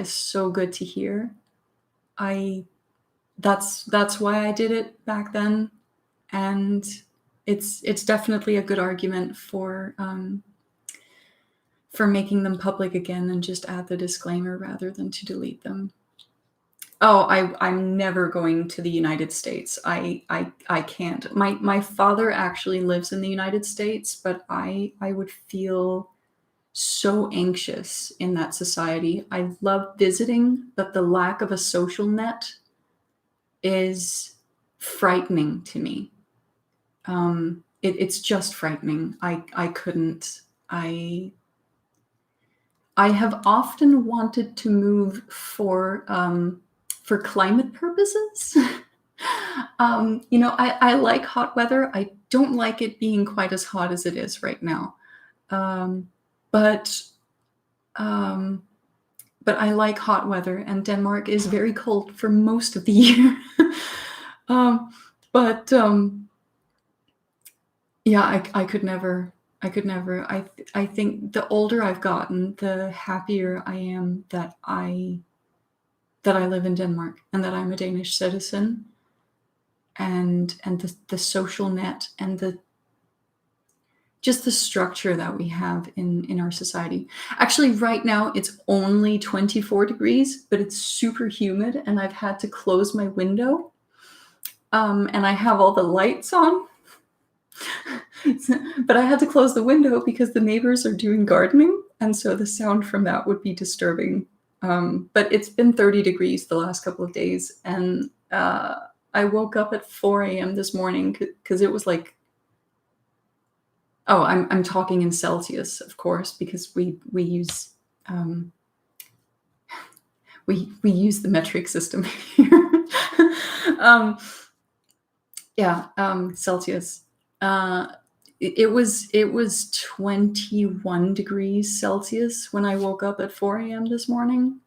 so good to hear. That's why I did it back then, and it's definitely a good argument for making them public again and just add the disclaimer rather than to delete them. Oh, I'm never going to the United States. I can't. My father actually lives in the United States, but I would feel so anxious in that society. I love visiting, but the lack of a social net is frightening to me. It's just frightening. I couldn't. I have often wanted to move for climate purposes. I like hot weather. I don't like it being quite as hot as it is right now. But I like hot weather, and Denmark is very cold for most of the year. Yeah, I could never. I think the older I've gotten, the happier I am that I live in Denmark and that I'm a Danish citizen, and the social net and just the structure that we have in our society. Actually, right now it's only 24 degrees, but it's super humid, and I've had to close my window, and I have all the lights on. But I had to close the window because the neighbors are doing gardening, and so the sound from that would be disturbing. But it's been 30 degrees the last couple of days, and I woke up at 4 a.m. this morning because it was like, oh, I'm talking in Celsius, of course, because we use we use the metric system here. Celsius. It was 21 degrees Celsius when I woke up at 4 a.m. this morning,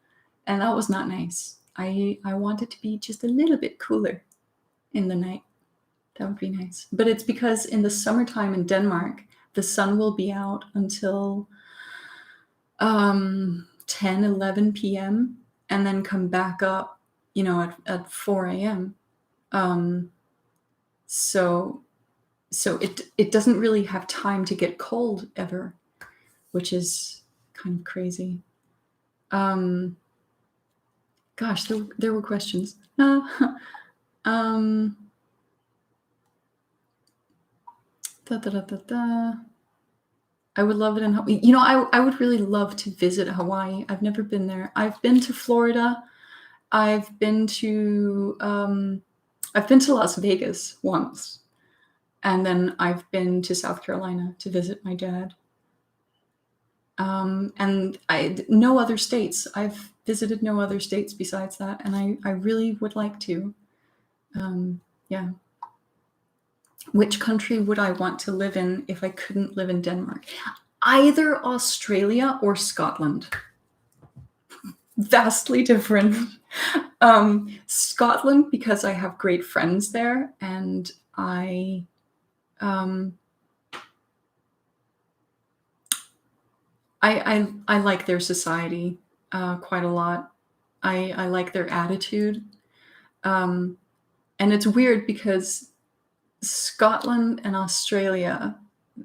and that was not nice. I want it to be just a little bit cooler in the night. That would be nice. But it's because in the summertime in Denmark, the sun will be out until 10, 11 p.m. and then come back up, at 4 a.m. So it doesn't really have time to get cold ever, which is kind of crazy. Gosh, there were questions. I would love it in Hawaii. I would really love to visit Hawaii. I've never been there. I've been to Florida. I've been to Las Vegas once. And then I've been to South Carolina to visit my dad. And no other states. I've visited no other states besides that, and I really would like to. Yeah. Which country would I want to live in if I couldn't live in Denmark? Either Australia or Scotland. Vastly different. Scotland, because I have great friends there, and I like their society quite a lot. I like their attitude. And it's weird because Scotland and Australia,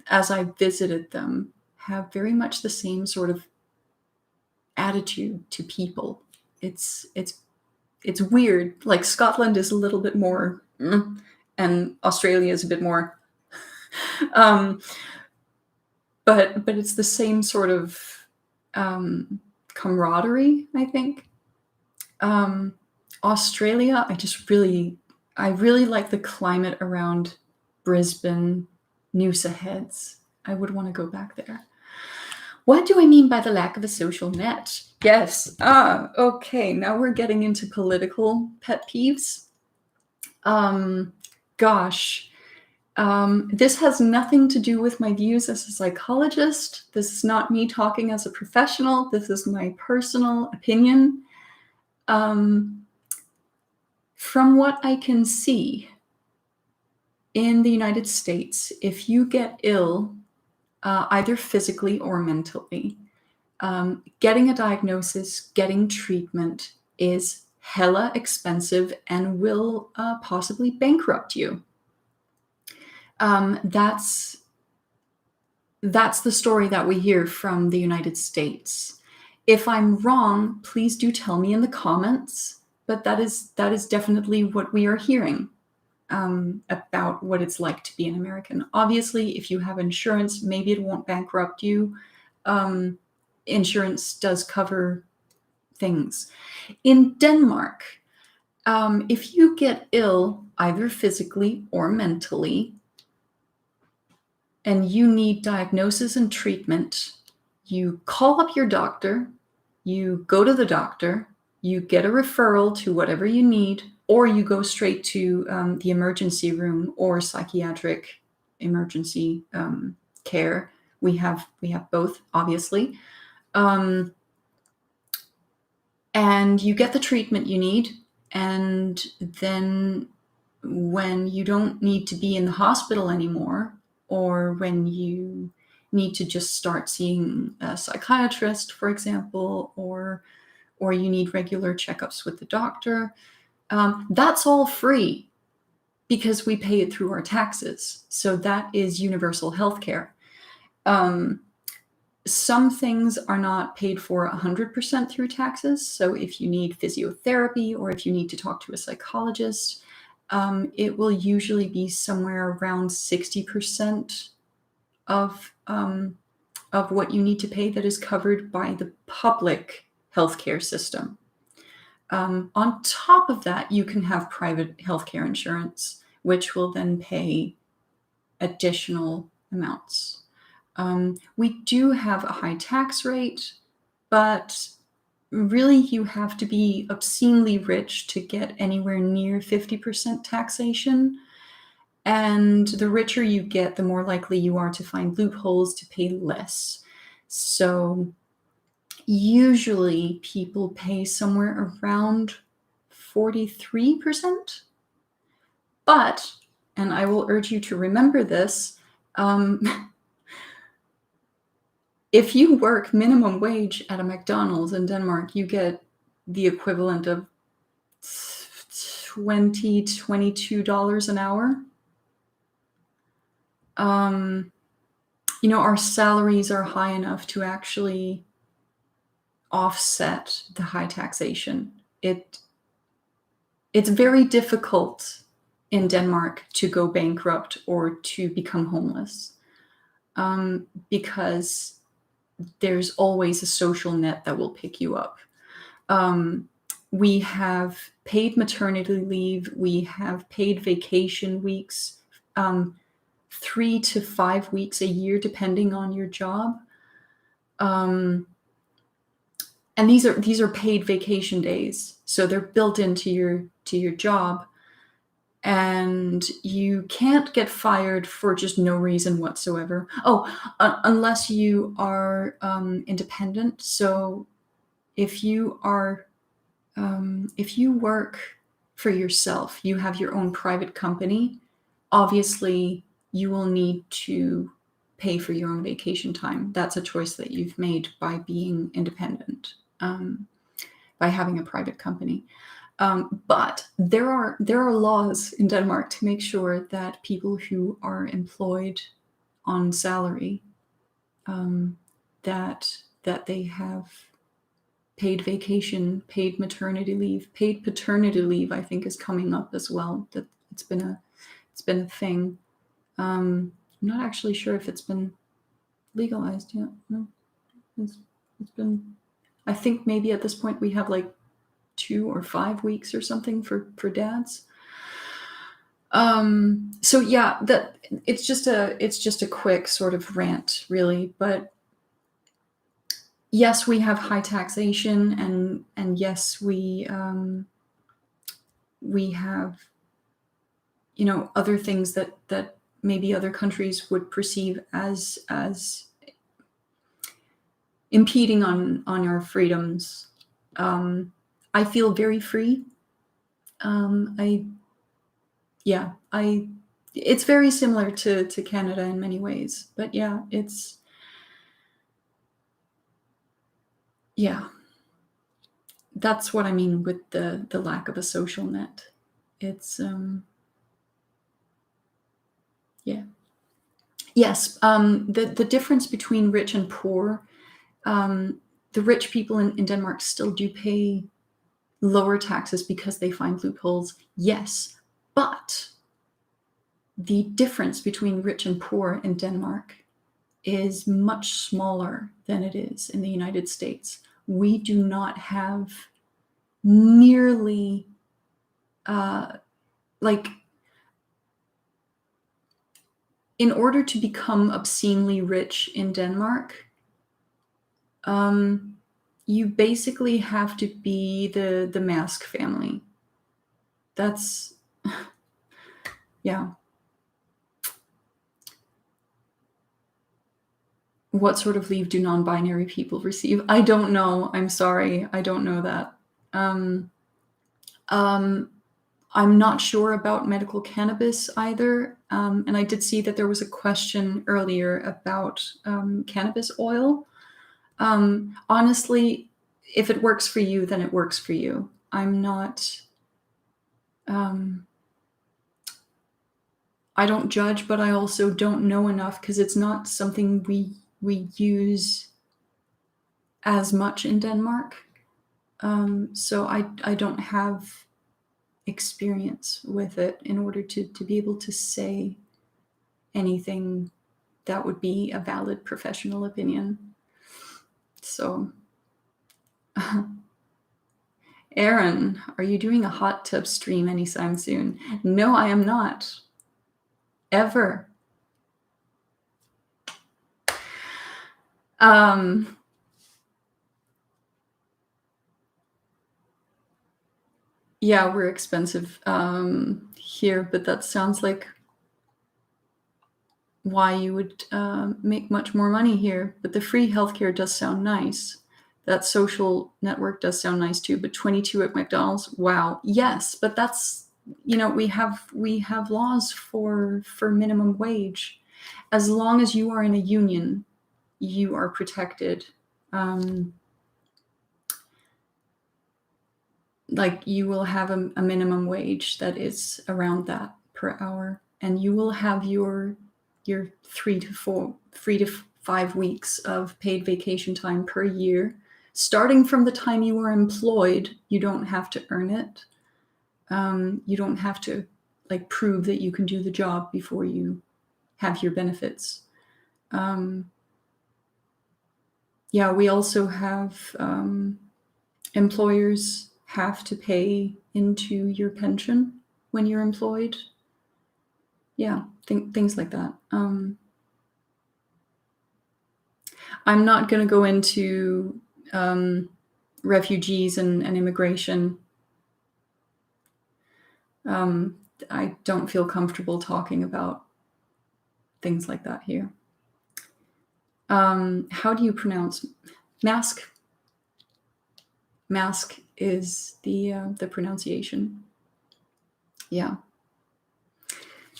as I visited them, have very much the same sort of attitude to people. It's it's weird. Like Scotland is a little bit more, and Australia is a bit more. But it's the same sort of camaraderie, I think. Australia, I really like the climate around Brisbane, Noosa Heads. I would want to go back there. What do I mean by the lack of a social net? Yes. Okay. Now we're getting into political pet peeves. Gosh. This has nothing to do with my views as a psychologist. This is not me talking as a professional. This is my personal opinion. From what I can see in the United States, if you get ill, either physically or mentally, getting a diagnosis, getting treatment is hella expensive and will possibly bankrupt you. That's the story that we hear from the United States. If I'm wrong, please do tell me in the comments, but that is definitely what we are hearing about what it's like to be an American. Obviously, if you have insurance, maybe it won't bankrupt you. Insurance does cover things. In Denmark, if you get ill, either physically or mentally, and you need diagnosis and treatment, you call up your doctor, you go to the doctor, you get a referral to whatever you need, or you go straight to the emergency room or psychiatric emergency care. We have both, obviously. And you get the treatment you need, and then when you don't need to be in the hospital anymore, or when you need to just start seeing a psychiatrist, for example, or you need regular checkups with the doctor, that's all free because we pay it through our taxes. So that is universal healthcare. Some things are not paid for 100% through taxes. So if you need physiotherapy or if you need to talk to a psychologist, it will usually be somewhere around 60% of what you need to pay that is covered by the public healthcare system. On top of that, you can have private healthcare insurance, which will then pay additional amounts. We do have a high tax rate, but really you have to be obscenely rich to get anywhere near 50% taxation. And the richer you get, the more likely you are to find loopholes to pay less. So usually people pay somewhere around 43%. But, and I will urge you to remember this, if you work minimum wage at a McDonald's in Denmark, you get the equivalent of $22 an hour. Our salaries are high enough to actually offset the high taxation. It's very difficult in Denmark to go bankrupt or to become homeless because there's always a social net that will pick you up. We have paid maternity leave. We have paid vacation weeks, 3 to 5 weeks a year, depending on your job. And these are paid vacation days, so they're built into your job, and you can't get fired for just no reason whatsoever. Unless you are independent. So if you work for yourself, you have your own private company, obviously you will need to pay for your own vacation time. That's a choice that you've made by being independent, by having a private company. But there are laws in Denmark to make sure that people who are employed on salary, that they have paid vacation, paid maternity leave, paid paternity leave, I think is coming up as well. That it's been a thing. I'm not actually sure if it's been legalized yet. No, it's been, I think maybe at this point we have like 2 or 5 weeks or something for dads. So yeah, that it's just a quick sort of rant, really. But yes, we have high taxation, and yes, we have, other things that maybe other countries would perceive as impeding on our freedoms. I feel very free. It's very similar to Canada in many ways, but that's what I mean with the lack of a social net. It's yes, the difference between rich and poor. The rich people in Denmark still do pay lower taxes because they find loopholes. Yes, but the difference between rich and poor in Denmark is much smaller than it is in the United States. We do not have nearly like, in order to become obscenely rich in Denmark, you basically have to be the Mask family. That's yeah. What sort of leave do non-binary people receive? I don't know. I'm sorry. I don't know that. I'm not sure about medical cannabis either. And I did see that there was a question earlier about cannabis oil. Honestly, if it works for you, then it works for you. I'm not. I don't judge, but I also don't know enough because it's not something we use as much in Denmark. So I don't have experience with it in order to be able to say anything that would be a valid professional opinion. So, Aaron, are you doing a hot tub stream anytime soon? No, I am not. Ever. Yeah, we're expensive here, but that sounds like why you would make much more money here. But the free healthcare does sound nice. That social network does sound nice too. But 22 at McDonald's, wow. Yes, but that's, we have laws for minimum wage. As long as you are in a union, you are protected. Like, you will have a minimum wage that is around that per hour, and you will have your 3 to 5 weeks of paid vacation time per year, starting from the time you are employed. You don't have to earn it. You don't have to prove that you can do the job before you have your benefits. We also have employers have to pay into your pension when you're employed. Things like that. I'm not going to go into refugees and immigration. I don't feel comfortable talking about things like that here. How do you pronounce mask? Mask is the pronunciation. Yeah.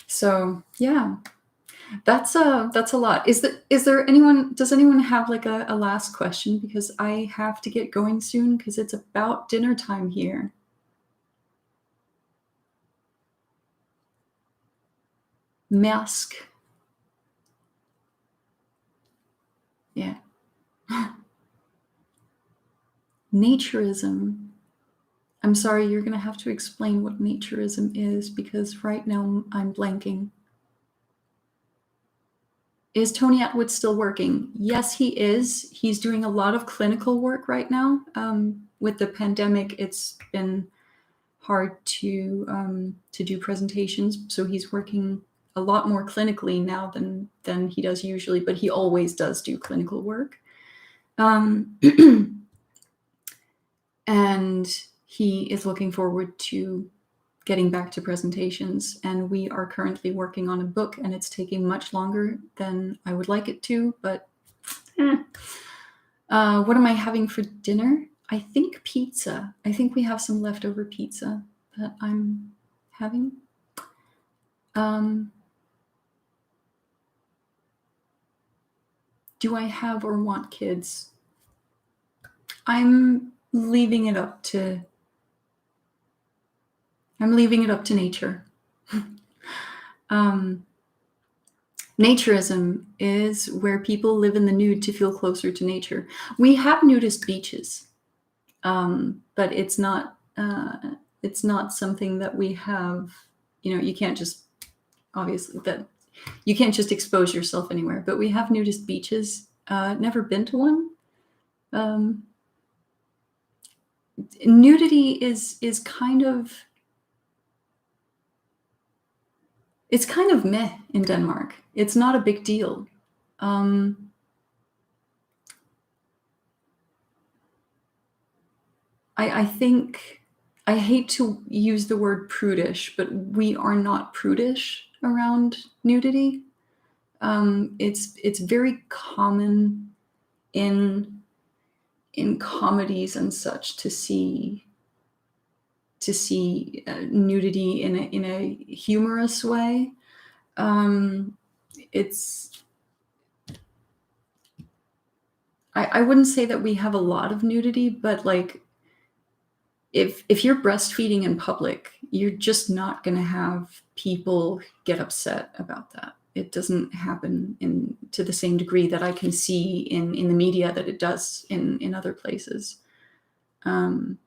So yeah, that's a lot. Does anyone have a last question? Because I have to get going soon because it's about dinner time here. Mask. Yeah. Naturism. I'm sorry, you're going to have to explain what naturism is, because right now I'm blanking. Is Tony Atwood still working? Yes, he is. He's doing a lot of clinical work right now. With the pandemic, it's been hard to do presentations, so he's working a lot more clinically now than he does usually, but he always does do clinical work. And he is looking forward to getting back to presentations, and we are currently working on a book, and it's taking much longer than I would like it to, but what am I having for dinner? I think pizza. I think we have some leftover pizza that I'm having. Do I have or want kids? I'm leaving it up to nature. Naturism is where people live in the nude to feel closer to nature. We have nudist beaches, but it's not something that we have. You can't just, obviously, that you can't just expose yourself anywhere. But we have nudist beaches. Never been to one. Nudity is kind of, it's kind of meh in Denmark. It's not a big deal. I think, I hate to use the word prudish, but we are not prudish around nudity. It's very common in comedies and such to see nudity in a humorous way. I wouldn't say that we have a lot of nudity, but like, if you're breastfeeding in public, you're just not going to have people get upset about that. It doesn't happen to the same degree that I can see in the media that it does in other places. So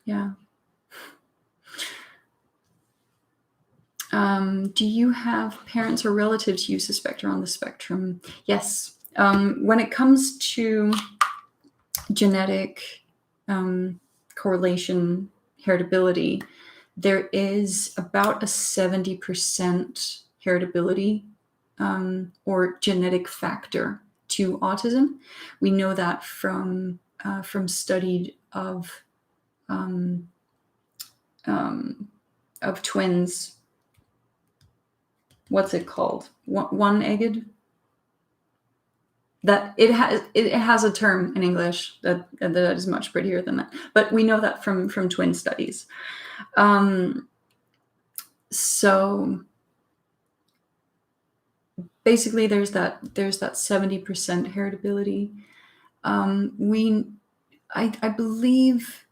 yeah. Do you have parents or relatives you suspect are on the spectrum? Yes. When it comes to genetic correlation, heritability, there is about a 70% heritability or genetic factor to autism. We know that from study of twins. What's it called? One-egged. That it has a term in English that is much prettier than that, but we know that from twin studies. So basically, there's that 70% heritability. I believe,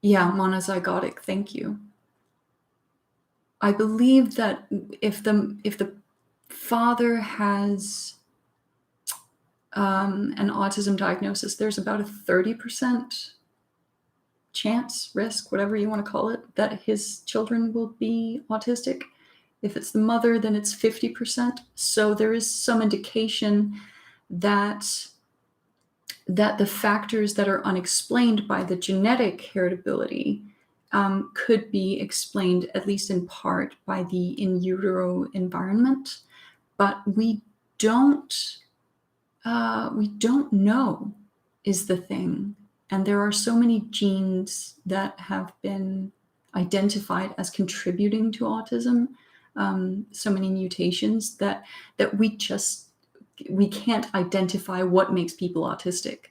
yeah, monozygotic. Thank you. I believe that if the father has an autism diagnosis, there's about a 30% chance, risk, whatever you want to call it, that his children will be autistic. If it's the mother, then it's 50%. So there is some indication that the factors that are unexplained by the genetic heritability could be explained, at least in part, by the in utero environment, but we don't know is the thing. And there are so many genes that have been identified as contributing to autism, so many mutations that we can't identify what makes people autistic.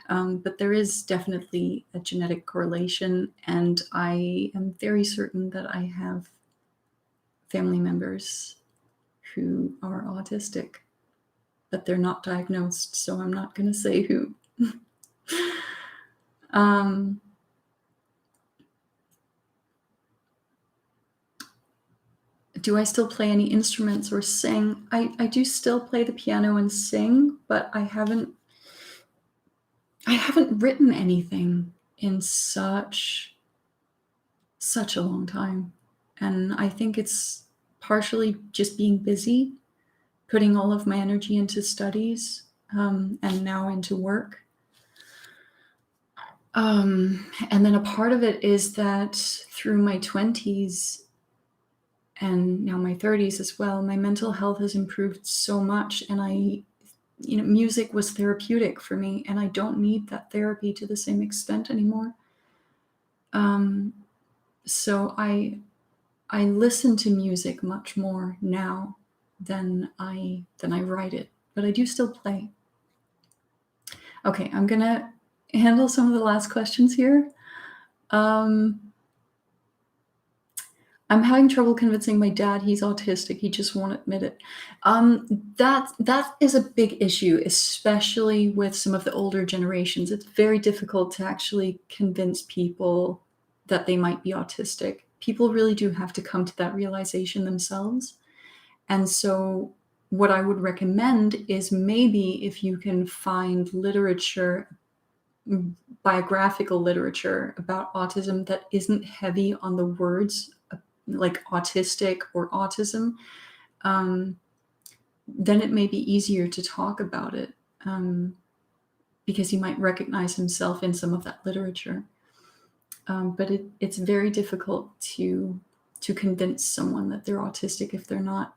But there is definitely a genetic correlation, and I am very certain that I have family members who are autistic, but they're not diagnosed, so I'm not going to say who. Do I still play any instruments or sing? I do still play the piano and sing, but I haven't I haven't written anything in such a long time. And I think it's partially just being busy, putting all of my energy into studies, and now into work. And then a part of it is that through my 20s and now my 30s as well, my mental health has improved so much. And music was therapeutic for me, and I don't need that therapy to the same extent anymore. So I listen to music much more now than I write it, but I do still play. Okay, I'm gonna handle some of the last questions here. I'm having trouble convincing my dad he's autistic. He just won't admit it. That is a big issue, especially with some of the older generations. It's very difficult to actually convince people that they might be autistic. People really do have to come to that realization themselves. And so what I would recommend is maybe if you can find literature, biographical literature about autism that isn't heavy on the words like autistic or autism, then it may be easier to talk about it, because he might recognize himself in some of that literature. But it's very difficult to convince someone that they're autistic if they're not.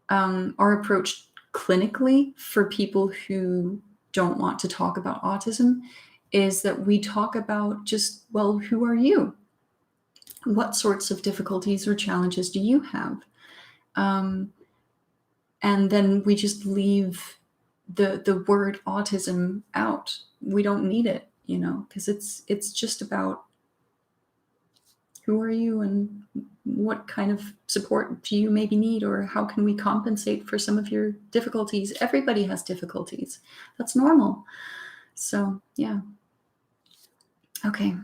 Our approach clinically for people who don't want to talk about autism is that we talk about just, well, who are you? What sorts of difficulties or challenges do you have? And then we just leave the word autism out. We don't need it, because it's just about who are you and what kind of support do you maybe need, or how can we compensate for some of your difficulties? Everybody has difficulties. That's normal. So, yeah. Okay.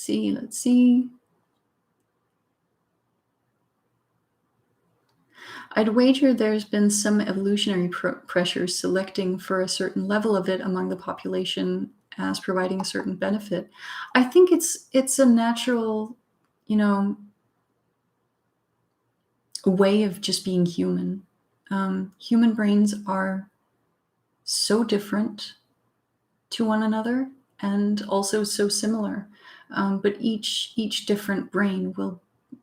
Let's see. I'd wager there's been some evolutionary pressures selecting for a certain level of it among the population as providing a certain benefit. I think it's a natural, way of just being human. Human brains are so different to one another and also so similar, but each different brain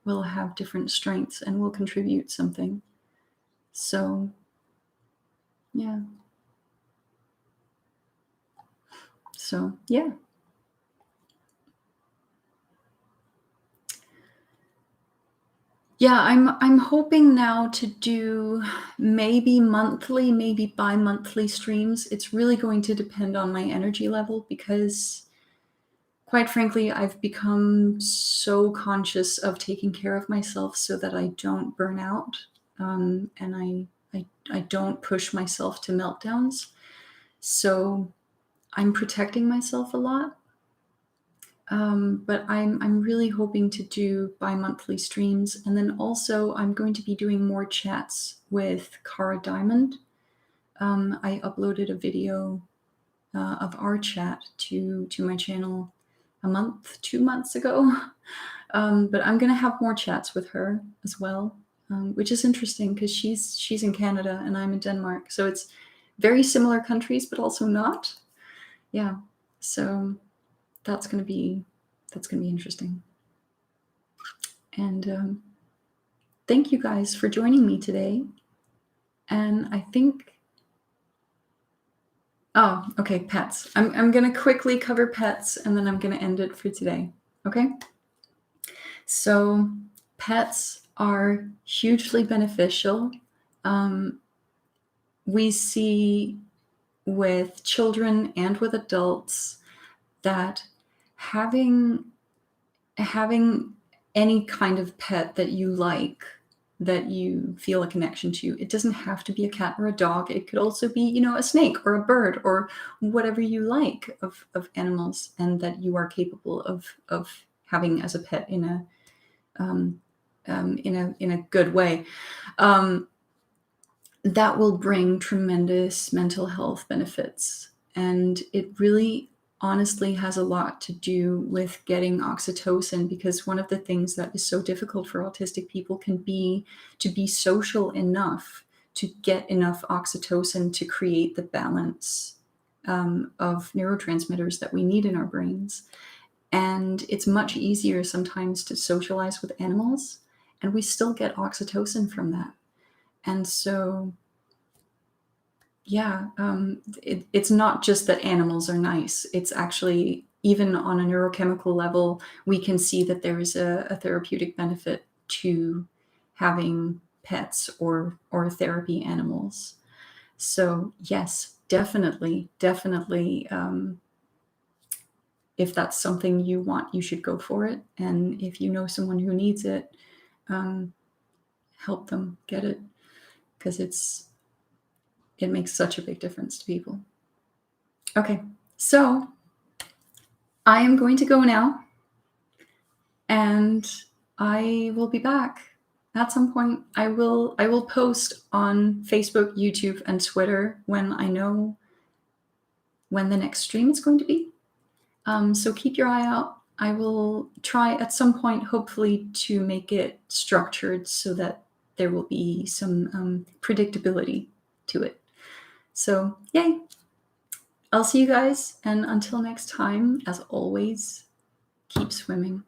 will have different strengths and will contribute something. So, yeah. So, yeah. Yeah, I'm hoping now to do maybe monthly, maybe bi-monthly streams. It's really going to depend on my energy level because, quite frankly, I've become so conscious of taking care of myself so that I don't burn out, and I don't push myself to meltdowns. So I'm protecting myself a lot. But I'm really hoping to do bi-monthly streams. And then also I'm going to be doing more chats with Cara Diamond. I uploaded a video of our chat to my channel 2 months ago. But I'm going to have more chats with her as well, which is interesting because she's in Canada and I'm in Denmark. So it's very similar countries, but also not. Yeah. So that's going to be interesting. And thank you guys for joining me today. And I think, okay, pets. I'm going to quickly cover pets and then I'm going to end it for today. Okay. So pets are hugely beneficial. We see with children and with adults that having any kind of pet that you like, that you feel a connection to, it doesn't have to be a cat or a dog. It could also be, a snake or a bird or whatever you like of animals, and that you are capable of having as a pet in a good way. That will bring tremendous mental health benefits. And it really honestly has a lot to do with getting oxytocin, because one of the things that is so difficult for autistic people can be to be social enough to get enough oxytocin to create the balance of neurotransmitters that we need in our brains. And it's much easier sometimes to socialize with animals, and we still get oxytocin from that. And so, yeah, it's not just that animals are nice. It's actually, even on a neurochemical level, we can see that there is a therapeutic benefit to having pets or therapy animals. So yes, definitely, if that's something you want, you should go for it. And if you know someone who needs it, help them get it, because it makes such a big difference to people. Okay, so I am going to go now, and I will be back at some point. I will post on Facebook, YouTube, and Twitter when I know when the next stream is going to be. So keep your eye out. I will try at some point, hopefully, to make it structured so that there will be some predictability to it. So yay! I'll see you guys, and until next time, as always, keep swimming.